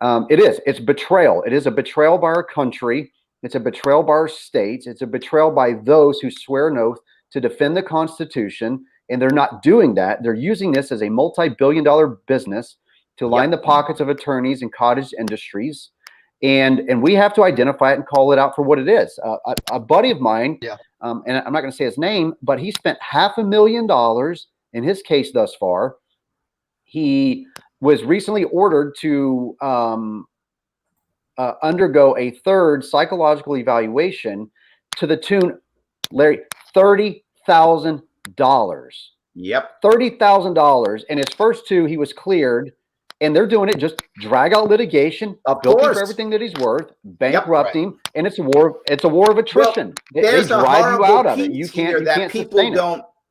it's betrayal. It is a betrayal by our country. It's a betrayal by our states. It's a betrayal by those who swear an oath to defend the Constitution. And they're not doing that. They're using this as a multi-billion-dollar business to line the pockets of attorneys and cottage industries. And we have to identify it and call it out for what it is. A buddy of mine, and I'm not going to say his name, but he spent $500,000 in his case thus far. He was recently ordered to undergo a third psychological evaluation to the tune, Larry, $30,000. $30,000. And his first two, he was cleared. And they're doing it just drag out litigation, bilking for everything that he's worth, bankrupt him, and it's a war. It's a war of attrition.
Well,
they drive you out of it. You can't
people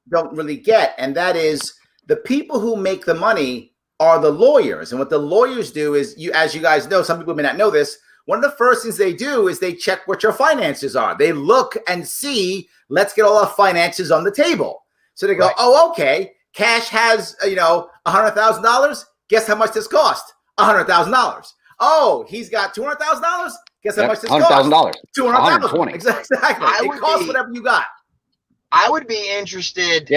don't really get, and that is the people who make the money are the lawyers. And what the lawyers do is, as you guys know, some people may not know this. One of the first things they do is they check what your finances are. They look and see. Let's get all our finances on the table. So they go, oh, okay, Kash has $100,000. Guess how much this cost? $100,000. Oh, he's got $200,000. Guess how much this cost?
$100,000.
$200,000. Exactly. It costs whatever you got.
I would be interested,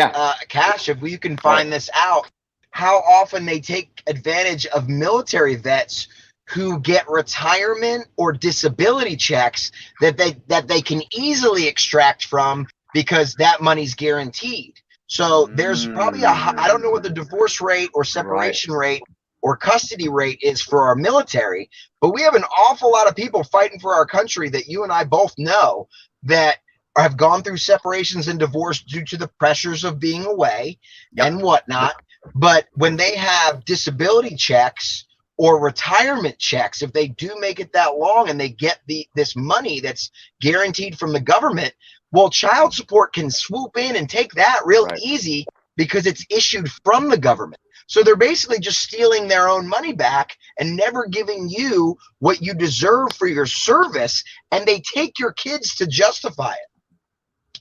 Kash, if we can find this out, how often they take advantage of military vets who get retirement or disability checks that they can easily extract from because that money's guaranteed. So there's probably I don't know what the divorce rate or separation rate or custody rate is for our military, but we have an awful lot of people fighting for our country that you and I both know that have gone through separations and divorce due to the pressures of being away and whatnot. But when they have disability checks or retirement checks if they do make it that long and they get this money that's guaranteed from the government. Well, child support can swoop in and take that real easy because it's issued from the government. So they're basically just stealing their own money back and never giving you what you deserve for your service, and they take your kids to justify it.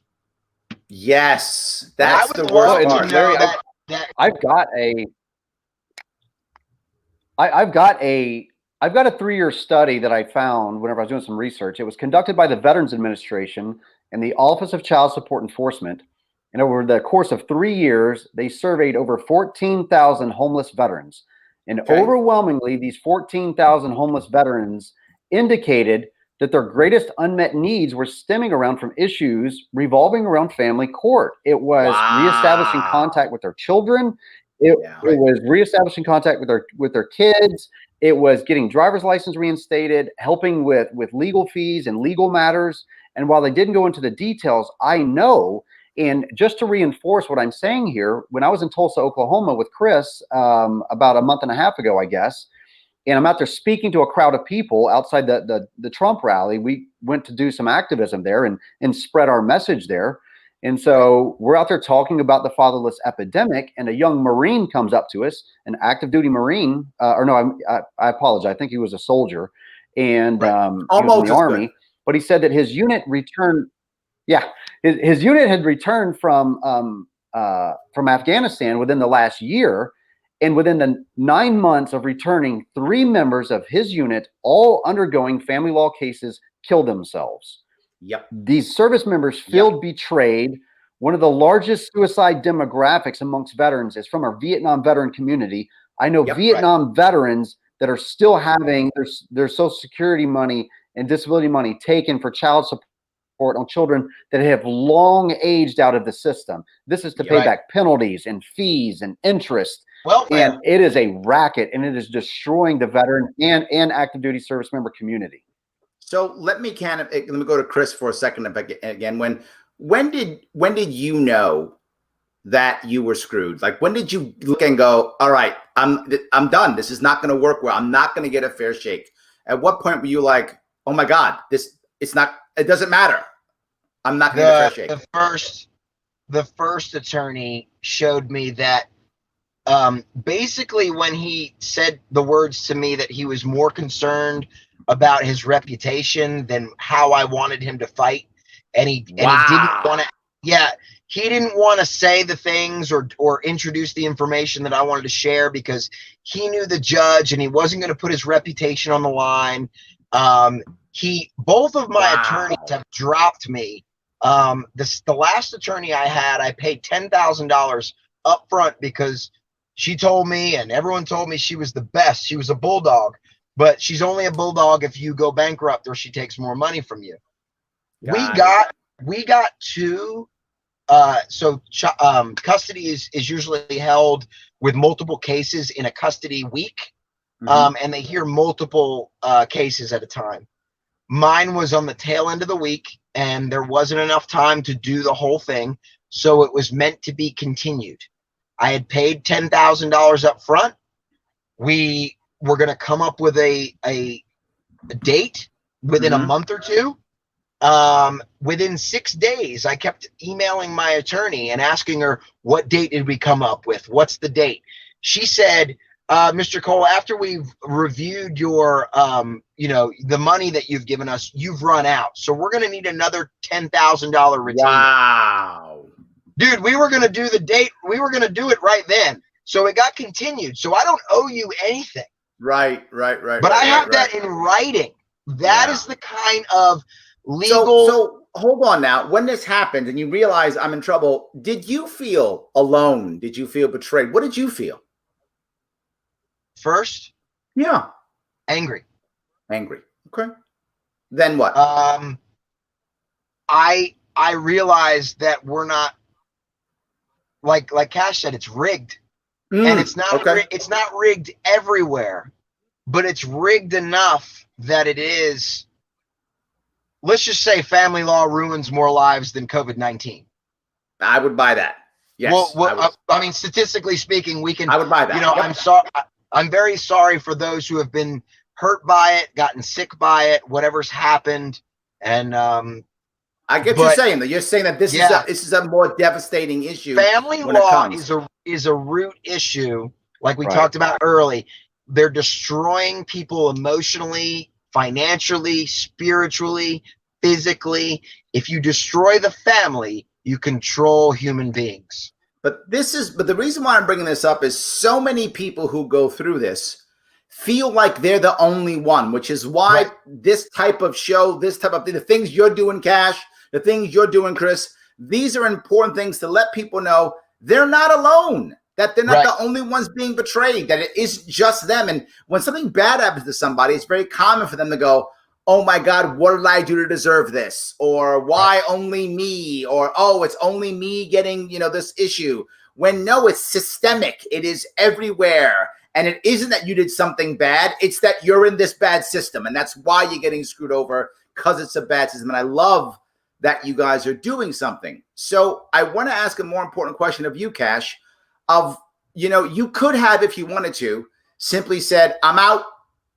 Yes, that's the worst part.
I've got a 3-year study that I found whenever I was doing some research. It was conducted by the Veterans Administration and the Office of Child Support Enforcement. And over the course of 3 years, they surveyed over 14,000 homeless veterans. And overwhelmingly, these 14,000 homeless veterans indicated that their greatest unmet needs were stemming around from issues revolving around family court. It was reestablishing contact with their children. It was reestablishing contact with their kids. It was getting driver's license reinstated, helping with legal fees and legal matters. And while they didn't go into the details, I know, and just to reinforce what I'm saying here, when I was in Tulsa, Oklahoma with Chris about a month and a half ago, I guess, and I'm out there speaking to a crowd of people outside the Trump rally. We went to do some activism there and spread our message there. And so we're out there talking about the fatherless epidemic, and a young Marine comes up to us, an active duty Marine, I apologize. I think he was a soldier, and he was in the Army. But he said that his unit returned. Yeah, his unit had returned from Afghanistan within the last year, and within the 9 months of returning, 3 members of his unit, all undergoing family law cases, killed themselves.
Yep.
These service members feel betrayed. One of the largest suicide demographics amongst veterans is from our Vietnam veteran community. I know Vietnam veterans that are still having their Social Security money and disability money taken for child support on children that have long aged out of the system. This is to pay back penalties and fees and interest. And it is a racket, and it is destroying the veteran and active duty service member community.
So let me go to Chris for a second again. When did you know that you were screwed? Like, when did you look and go, all right, I'm done. This is not going to work well. I'm not going to get a fair shake. At what point were you like, oh my God, it doesn't matter. I'm not going to get a fair shake.
The first attorney showed me that basically when he said the words to me that he was more concerned about his reputation than how I wanted him to fight. And he didn't want to, he didn't want to say the things or introduce the information that I wanted to share because he knew the judge and he wasn't going to put his reputation on the line. Both of my attorneys have dropped me. The last attorney I had, I paid $10,000 up front because she told me and everyone told me she was the best. She was a bulldog. But she's only a bulldog if you go bankrupt or she takes more money from you. We got 2. Custody is usually held with multiple cases in a custody week, and they hear multiple cases at a time. Mine was on the tail end of the week, and there wasn't enough time to do the whole thing, so it was meant to be continued. I had paid $10,000 up front. We're going to come up with a date within a month or 2. Within 6 days, I kept emailing my attorney and asking her, what date did we come up with? What's the date? She said, Mr. Cole, after we've reviewed your, the money that you've given us, you've run out. So we're going to need another $10,000 retainer.
Wow.
Dude, we were going to do the date. We were going to do it right then. So it got continued. So I don't owe you anything.
Right.
But I have that in writing. That is the kind of legal.
So hold on now. When this happened and you realize I'm in trouble, did you feel alone? Did you feel betrayed? What did you feel?
First?
Yeah.
Angry.
Okay. Then what?
I realized that we're not, like Kash said, it's rigged. And it's not it's not rigged everywhere, but it's rigged enough that it is. Let's just say family law ruins more lives than COVID-19.
I would buy that. Yes.
Well, I mean, statistically speaking, we can.
I would buy that.
I'm sorry. I'm very sorry for those who have been hurt by it, gotten sick by it, whatever's happened. And
I get you saying that. You're saying that this is a more devastating issue.
Family
when it
law
comes.
is a root issue, like we talked about early. They're destroying people emotionally, financially, spiritually, physically. If you destroy the family, you control human beings.
But the reason why I'm bringing this up is so many people who go through this feel like they're the only one, which is why this type of show, the things you're doing, Kash, the things you're doing, Chris, these are important things to let people know they're not alone, that they're not the only ones being betrayed, that it is just them. And when something bad happens to somebody, it's very common for them to go, oh my God, what did I do to deserve this? Or why only me? Or, oh, it's only me getting, this issue. When no, it's systemic. It is everywhere. And it isn't that you did something bad. It's that you're in this bad system. And that's why you're getting screwed over, because it's a bad system. And I love that you guys are doing something. So I want to ask a more important question of you, Kash, you could have, if you wanted to, simply said, I'm out,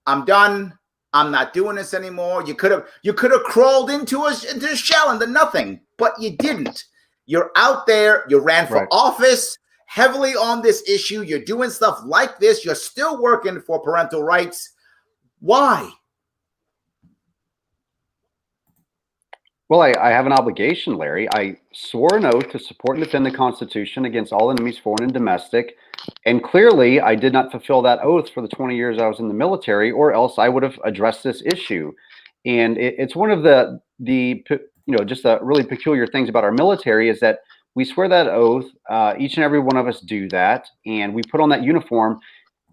I'm done, I'm not doing this anymore. You could have crawled into a shell into nothing, but you didn't. You're out there, you ran for office, heavily on this issue, you're doing stuff like this, you're still working for parental rights. Why?
Well, I have an obligation, Larry. I swore an oath to support and defend the Constitution against all enemies, foreign and domestic. And clearly, I did not fulfill that oath for the 20 years I was in the military, or else I would have addressed this issue. And it's one of the just the really peculiar things about our military is that we swear that oath. Each and every one of us do that, and we put on that uniform.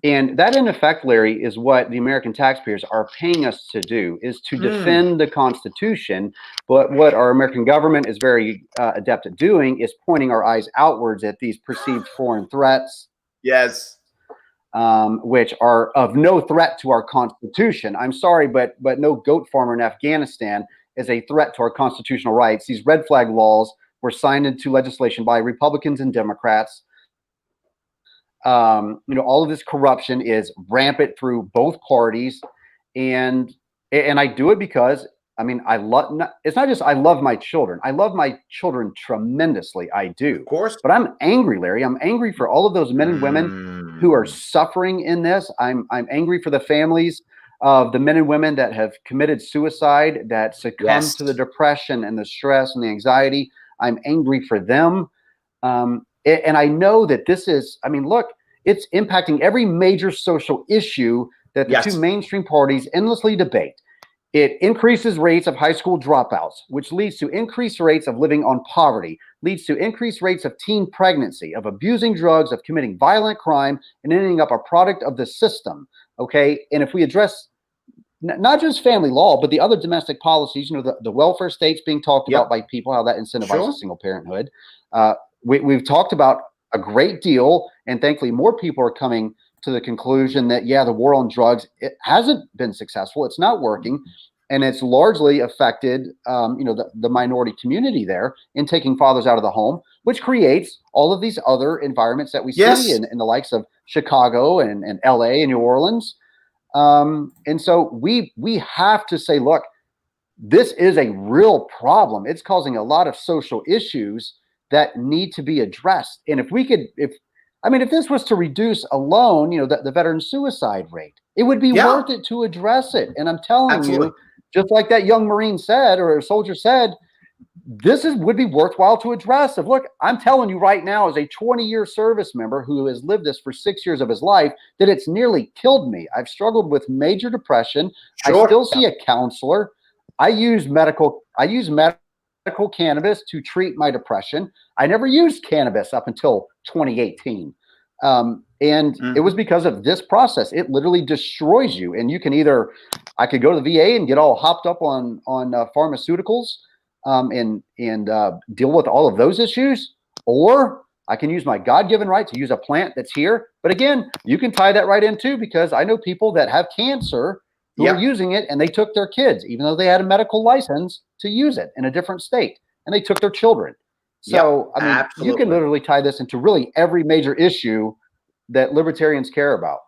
And that, in effect, Larry, is what the American taxpayers are paying us to do, is to defend the Constitution. But what our American government is very adept at doing is pointing our eyes outwards at these perceived foreign threats.
Yes.
Which are of no threat to our Constitution. I'm sorry, but no goat farmer in Afghanistan is a threat to our constitutional rights. These red flag laws were signed into legislation by Republicans and Democrats. All of this corruption is rampant through both parties, and I do it because it's not just I love my children. I love my children tremendously. I do,
of course.
But I'm angry, Larry. I'm angry for all of those men and women who are suffering in this. I'm angry for the families of the men and women that have committed suicide, that succumbed to the depression and the stress and the anxiety. I'm angry for them. And I know that this is, look, it's impacting every major social issue that the two mainstream parties endlessly debate. It increases rates of high school dropouts, which leads to increased rates of living on poverty, leads to increased rates of teen pregnancy, of abusing drugs, of committing violent crime, and ending up a product of the system. Okay. And if we address not just family law, but the other domestic policies, the welfare states being talked about by people, how that incentivizes single parenthood. We've talked about a great deal, and thankfully more people are coming to the conclusion that, the war on drugs, it hasn't been successful. It's not working. And it's largely affected, the minority community there in taking fathers out of the home, which creates all of these other environments that we see in the likes of Chicago and LA and New Orleans. And so we have to say, look, this is a real problem. It's causing a lot of social issues that need to be addressed. And if this was to reduce alone, the veteran suicide rate, it would be worth it to address it. And I'm telling you, just like that young Marine said, or a soldier said, would be worthwhile to address. Look, I'm telling you right now, as a 20-year service member who has lived this for 6 years of his life, that it's nearly killed me. I've struggled with major depression. I still see a counselor. I use medical cannabis to treat my depression. I never used cannabis up until 2018. It was because of this process. It literally destroys you. And you can I could go to the VA and get all hopped up on pharmaceuticals and deal with all of those issues, or I can use my God-given right to use a plant that's here. But again, you can tie that right in too, because I know people that have cancer who are using it, and they took their kids, even though they had a medical license to use it in a different state, and they took their children. So, you can literally tie this into really every major issue that libertarians care about.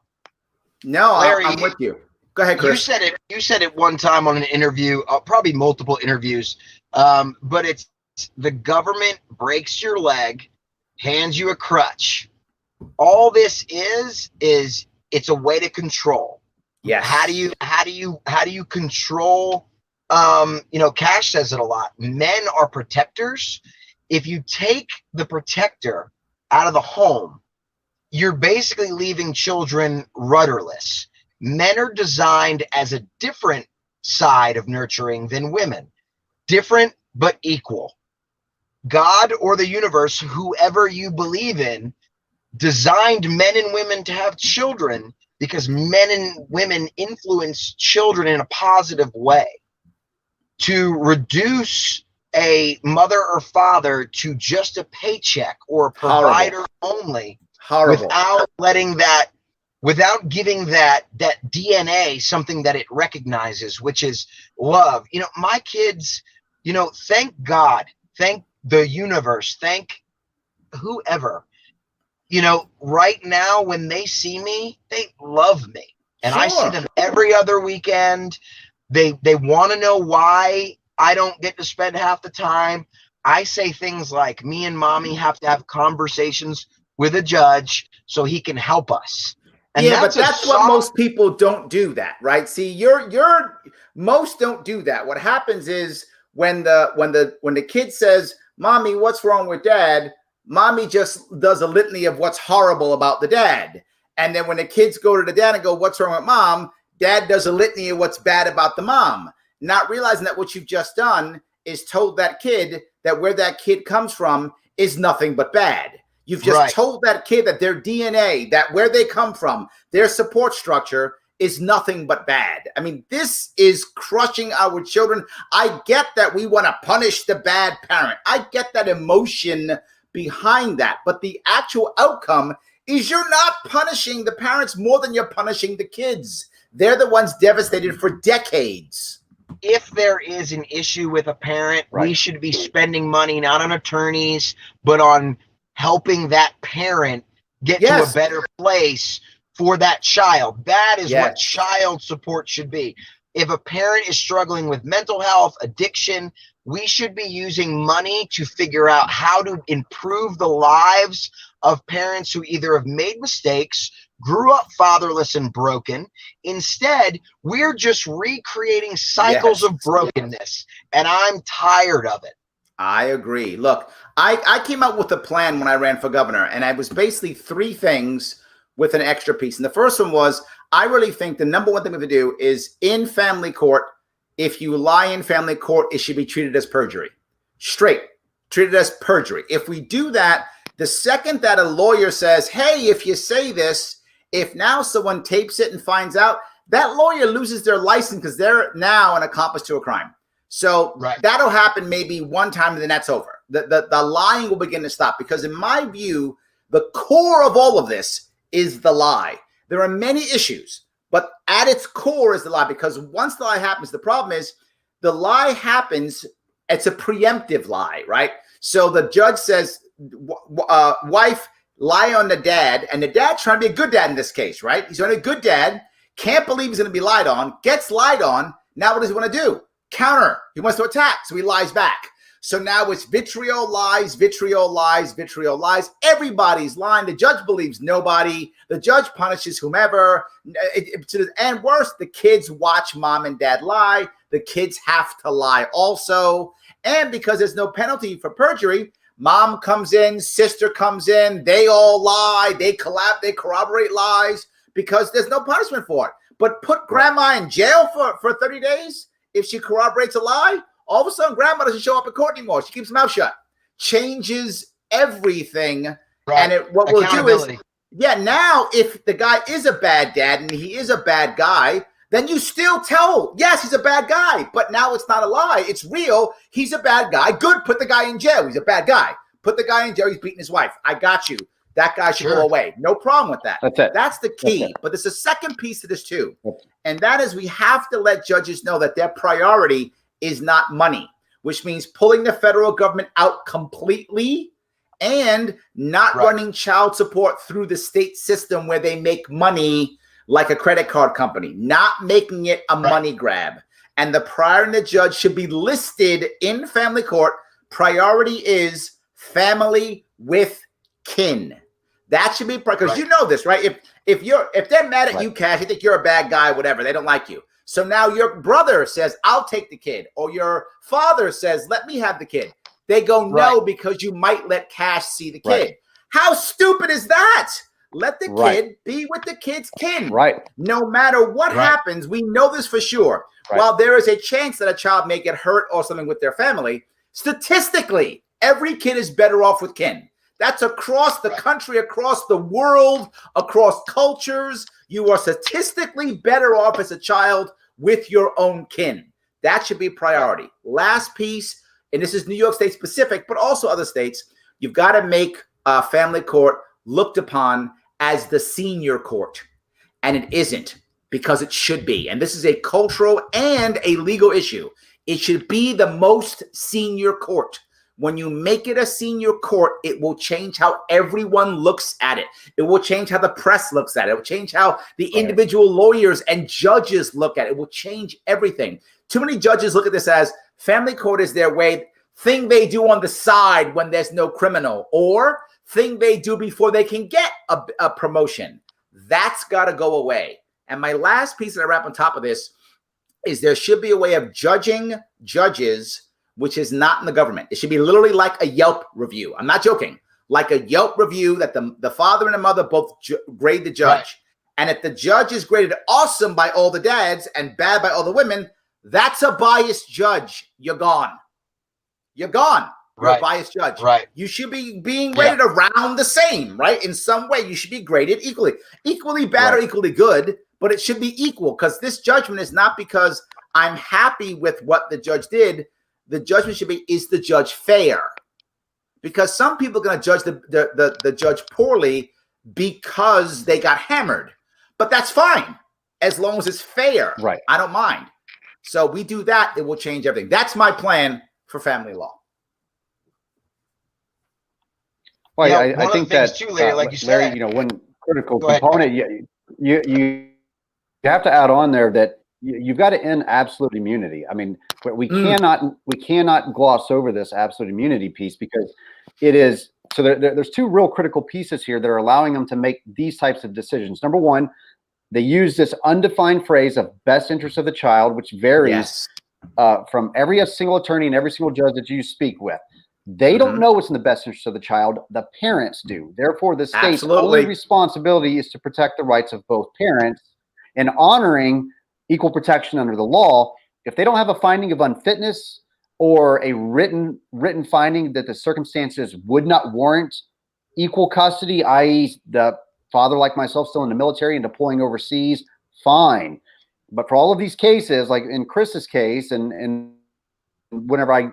No,
Larry,
I'm with you. Go ahead, Chris.
You said it one time on an interview, probably multiple interviews. But it's the government breaks your leg, hands you a crutch. All this is it's a way to control.
Yes.
How do you control? Kash says it a lot. Men are protectors. If you take the protector out of the home, you're basically leaving children rudderless. Men are designed as a different side of nurturing than women. Different but equal. God or the universe, whoever you believe in, designed men and women to have children because men and women influence children in a positive way. To reduce a mother or father to just a paycheck or a provider only, without giving that DNA something that it recognizes, which is love. My kids, thank God, thank the universe, thank whoever, right now when they see me, they love me. And I see them every other weekend. They want to know why I don't get to spend half the time. I say things like, me and mommy have to have conversations with a judge so he can help us. And
that's what most people don't do that, right? See, most don't do that. What happens is when the kid says, "Mommy, what's wrong with dad?" Mommy just does a litany of what's horrible about the dad. And then when the kids go to the dad and go, "What's wrong with mom?" Dad does a litany of what's bad about the mom, not realizing that what you've just done is told that kid that where that kid comes from is nothing but bad. You've just told that kid that their DNA, that where they come from, their support structure is nothing but bad. I mean, this is crushing our children. I get that we want to punish the bad parent. I get that emotion behind that. But the actual outcome is you're not punishing the parents more than you're punishing the kids. They're the ones devastated for decades.
If there is an issue with a parent, we should be spending money not on attorneys, but on helping that parent get to a better place for that child. That is what child support should be. If a parent is struggling with mental health, addiction, we should be using money to figure out how to improve the lives of parents who either have made mistakes, grew up fatherless and broken. Instead, we're just recreating cycles of brokenness, and I'm tired of it.
I agree. Look, I came out with a plan when I ran for governor, and I was basically 3 things with an extra piece. And the first one was, I really think the number one thing we have to do is in family court, if you lie in family court, it should be treated as perjury. Straight, treated as perjury. If we do that, the second that a lawyer says, hey, if you say this, if now someone tapes it and finds out, that lawyer loses their license because they're now an accomplice to a crime. So that'll happen maybe one time and then that's over. The lying will begin to stop because in my view, the core of all of this is the lie. There are many issues, but at its core is the lie because once the lie happens, the problem is the lie happens, it's a preemptive lie, right? So the judge says, wife, lie on the dad, and the dad's trying to be a good dad in this case, right? He's only a good dad, can't believe he's going to be lied on, gets lied on. Now what does he want to do? Counter. He wants to attack, so he lies back. So now it's vitriol, lies, vitriol, lies, vitriol, lies. Everybody's lying. The judge believes nobody. The judge punishes whomever. And worse, the kids watch mom and dad lie. The kids have to lie also. And because there's no penalty for perjury, mom comes in, sister comes in, they all lie, they corroborate lies because there's no punishment for it. But put grandma in jail for 30 days if she corroborates a lie, all of a sudden grandma doesn't show up in court anymore. She keeps her mouth shut. Changes everything. Right. And what we'll do is, now if the guy is a bad dad and he is a bad guy, then you still tell, yes, he's a bad guy, but now it's not a lie. It's real. He's a bad guy. Good. Put the guy in jail. He's a bad guy. Put the guy in jail. He's beating his wife. I got you. That guy should go away. No problem with that.
That's it.
That's the key. But there's a second piece to this too. And that is we have to let judges know that their priority is not money, which means pulling the federal government out completely and not running child support through the state system where they make money like a credit card company, not making it a money grab. And the prior and the judge should be listed in family court. Priority is family with kin. That should be, because you know this, right? If they're mad at you, Kash, they think you're a bad guy, whatever, they don't like you. So now your brother says, I'll take the kid. Or your father says, let me have the kid. They go, no, because you might let Kash see the kid. How stupid is that? Let the kid be with the kid's kin. No matter what happens, we know this for sure. While there is a chance that a child may get hurt or something with their family, statistically, every kid is better off with kin. That's across the country, across the world, across cultures. You are statistically better off as a child with your own kin. That should be priority. Last piece, and this is New York State specific, but also other states, you've got to make family court looked upon as the senior court. And it isn't, because it should be. And this is a cultural and a legal issue. It should be the most senior court. When you make it a senior court, it will change how everyone looks at it. It will change how the press looks at it. It will change how the individual lawyers and judges look at it. It will change everything. Too many judges look at this as family court is their thing they do on the side when there's no criminal, or thing they do before they can get a promotion. That's got to go away. And my last piece that I wrap on top of this is there should be a way of judging judges which is not in the government. It should be literally like a Yelp review. I'm not joking. Like a Yelp review that the father and the mother both grade the judge. And if the judge is graded awesome by all the dads and bad by all the women, that's a biased judge. You're gone. You're gone. You're a biased judge. You should be being rated around the same, right? In some way, you should be graded equally. Equally bad or equally good, but it should be equal, because this judgment is not because I'm happy with what the judge did. The judgment should be, is the judge fair? Because some people are going to judge the judge poorly because they got hammered. But that's fine, as long as it's fair. I don't mind. So we do that, it will change everything. That's my plan for family law.
Well, I think that, too, Larry, like you said, Larry, one critical component, you have to add on there that you've got to end absolute immunity. I mean, we cannot gloss over this absolute immunity piece, because it is, so there's two real critical pieces here that are allowing them to make these types of decisions. Number one, they use this undefined phrase of best interest of the child, which varies from every single attorney and every single judge that you speak with. They don't know what's in the best interest of the child. The parents do. Therefore, the state's only responsibility is to protect the rights of both parents and honoring equal protection under the law. If they don't have a finding of unfitness or a written finding that the circumstances would not warrant equal custody, i.e. the father, like myself, still in the military and deploying overseas, fine. But for all of these cases, like in Chris's case, and whenever I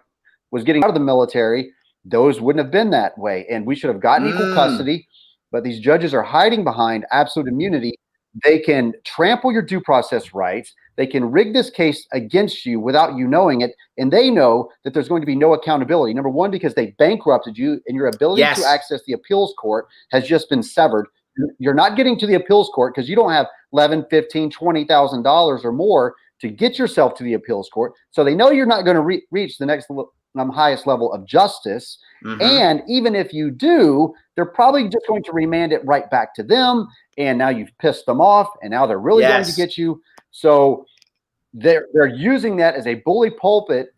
was getting out of the military, those wouldn't have been that way. And we should have gotten equal custody, but these judges are hiding behind absolute immunity. They can trample your due process rights. They can rig this case against you without you knowing it. And they know that there's going to be no accountability. Number one, because they bankrupted you and your ability to access the appeals court has just been severed. You're not getting to the appeals court because you don't have $11,000, $15,000, $20,000 or more to get yourself to the appeals court. So they know you're not going to reach the next highest level of justice. And even if you do, they're probably just going to remand it right back to them. And now you've pissed them off, and now they're really going to get you. So they're using that as a bully pulpit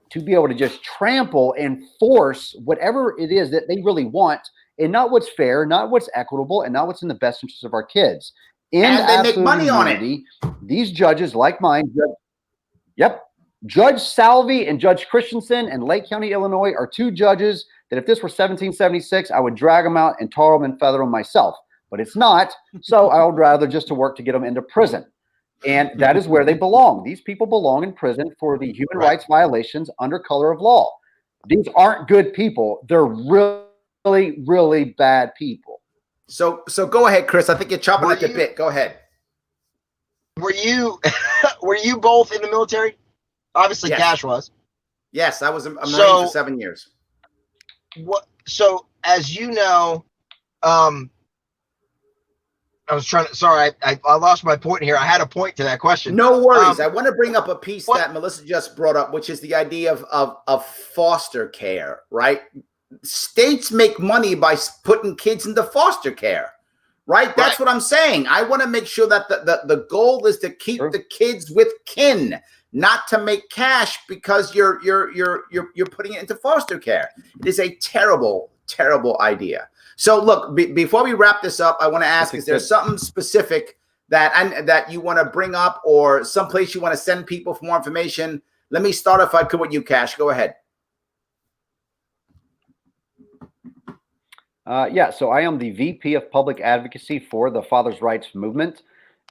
to be able to just trample and force whatever it is that they really want, and not what's fair, not what's equitable, and not what's in the best interest of our kids.
And they make money on it.
These judges, like mine, Judge Salvi and Judge Christensen in Lake County, Illinois, are two judges that if this were 1776, I would drag them out and tar them and feather them myself. But it's not, so I would rather just to work to get them into prison. And that is where they belong. These people belong in prison for the human rights violations under color of law. These aren't good people. They're really, really bad people.
So go ahead, Chris. I think you're chopping at the bit. Go ahead.
Were you both in the military? Obviously, Kash was.
Yes, I was a Marine for 7 years.
So as you know, was trying to, sorry, I lost my point here. I had a point to that question.
No worries. I want to bring up a piece that Melissa just brought up, which is the idea of foster care, right? States make money by putting kids into foster care, right? That's what I'm saying. I want to make sure that the goal is to keep the kids with kin, not to make cash because you're putting it into foster care. It is a terrible, terrible idea. So look, before we wrap this up, I want to ask: is there something specific that you want to bring up, or someplace you want to send people for more information? Let me start, if I could, with you, Kash. Go ahead.
Yeah, so I am the VP of Public Advocacy for the Fathers' Rights Movement.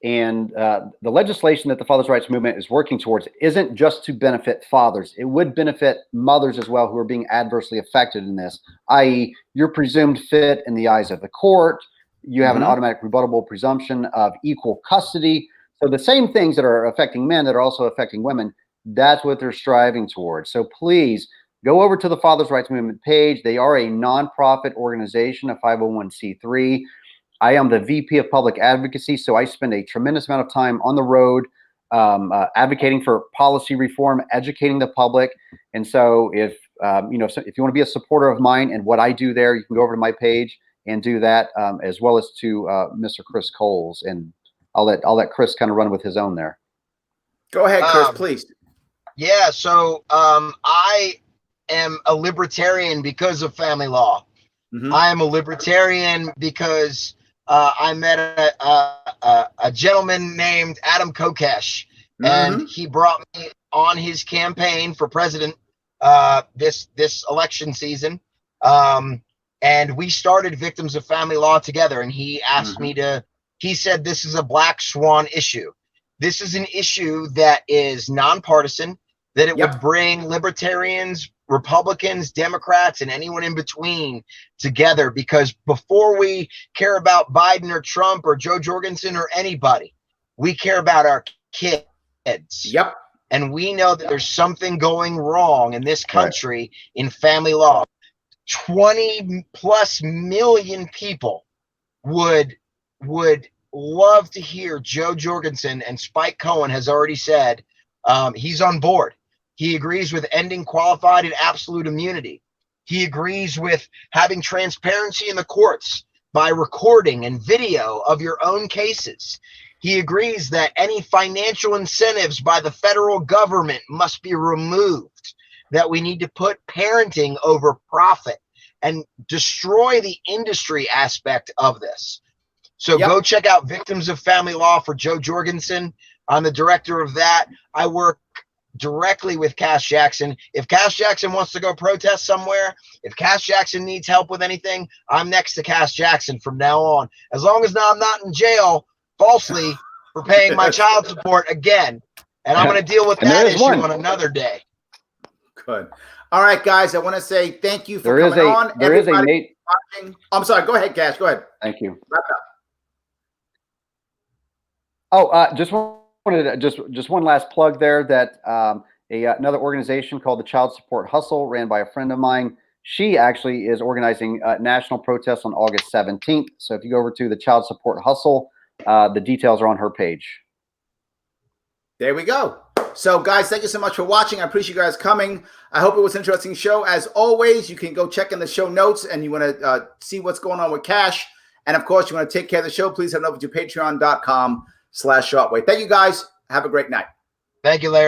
And the legislation that the Fathers' Rights Movement is working towards isn't just to benefit fathers. It would benefit mothers as well who are being adversely affected in this, i.e. you're presumed fit in the eyes of the court. You have an automatic rebuttable presumption of equal custody. So the same things that are affecting men that are also affecting women, that's what they're striving towards. So please go over to the Fathers' Rights Movement page. They are a nonprofit organization, a 501c3. I am the VP of Public Advocacy, so I spend a tremendous amount of time on the road advocating for policy reform, educating the public. And so if you know, if you want to be a supporter of mine and what I do there, you can go over to my page and do that, as well as to Mr. Chris Coles. And I'll let Chris kind of run with his own there.
Go ahead, Chris, please.
Yeah, so I am a libertarian because of family law. I am a libertarian because I met a gentleman named Adam Kokesh, and he brought me on his campaign for president this election season. And we started Victims of Family Law together, and he asked me to, he said, this is a black swan issue. This is an issue that is nonpartisan, that it would bring libertarians, Republicans, Democrats, and anyone in between together, because before we care about Biden or Trump or Joe Jorgensen or anybody, we care about our kids. And we know that there's something going wrong in this country in family law. 20+ million people would love to hear Joe Jorgensen, and Spike Cohen has already said he's on board. He agrees with ending qualified and absolute immunity. He agrees with having transparency in the courts by recording and video of your own cases. He agrees that any financial incentives by the federal government must be removed, that we need to put parenting over profit and destroy the industry aspect of this. So go check out Victims of Family Law for Joe Jorgensen. I'm the director of that. I work directly with Kashs Jackson. If Kashs Jackson wants to go protest somewhere, if Kashs Jackson needs help with anything, I'm next to Kashs Jackson from now on. As long as now I'm not in jail falsely for paying my child support again. And I'm going to deal with that issue on another day.
Good. All right, guys, I want to say thank you for coming on.
There is a Nate.
Watching. I'm sorry. Go ahead, Kash. Go ahead.
Thank you.
Wrap up.
Oh, just one last plug there, that another organization called the Child Support Hustle, ran by a friend of mine. She actually is organizing national protests on August 17th. So if you go over to the Child Support Hustle, the details are on her page.
There we go. So guys, thank you so much for watching. I appreciate you guys coming. I hope it was an interesting show. As always, you can go check in the show notes, and you want to see what's going on with Kash. And of course, you want to take care of the show, please head over to patreon.com/Sharpe. Thank you guys. Have a great night.
Thank you, Larry.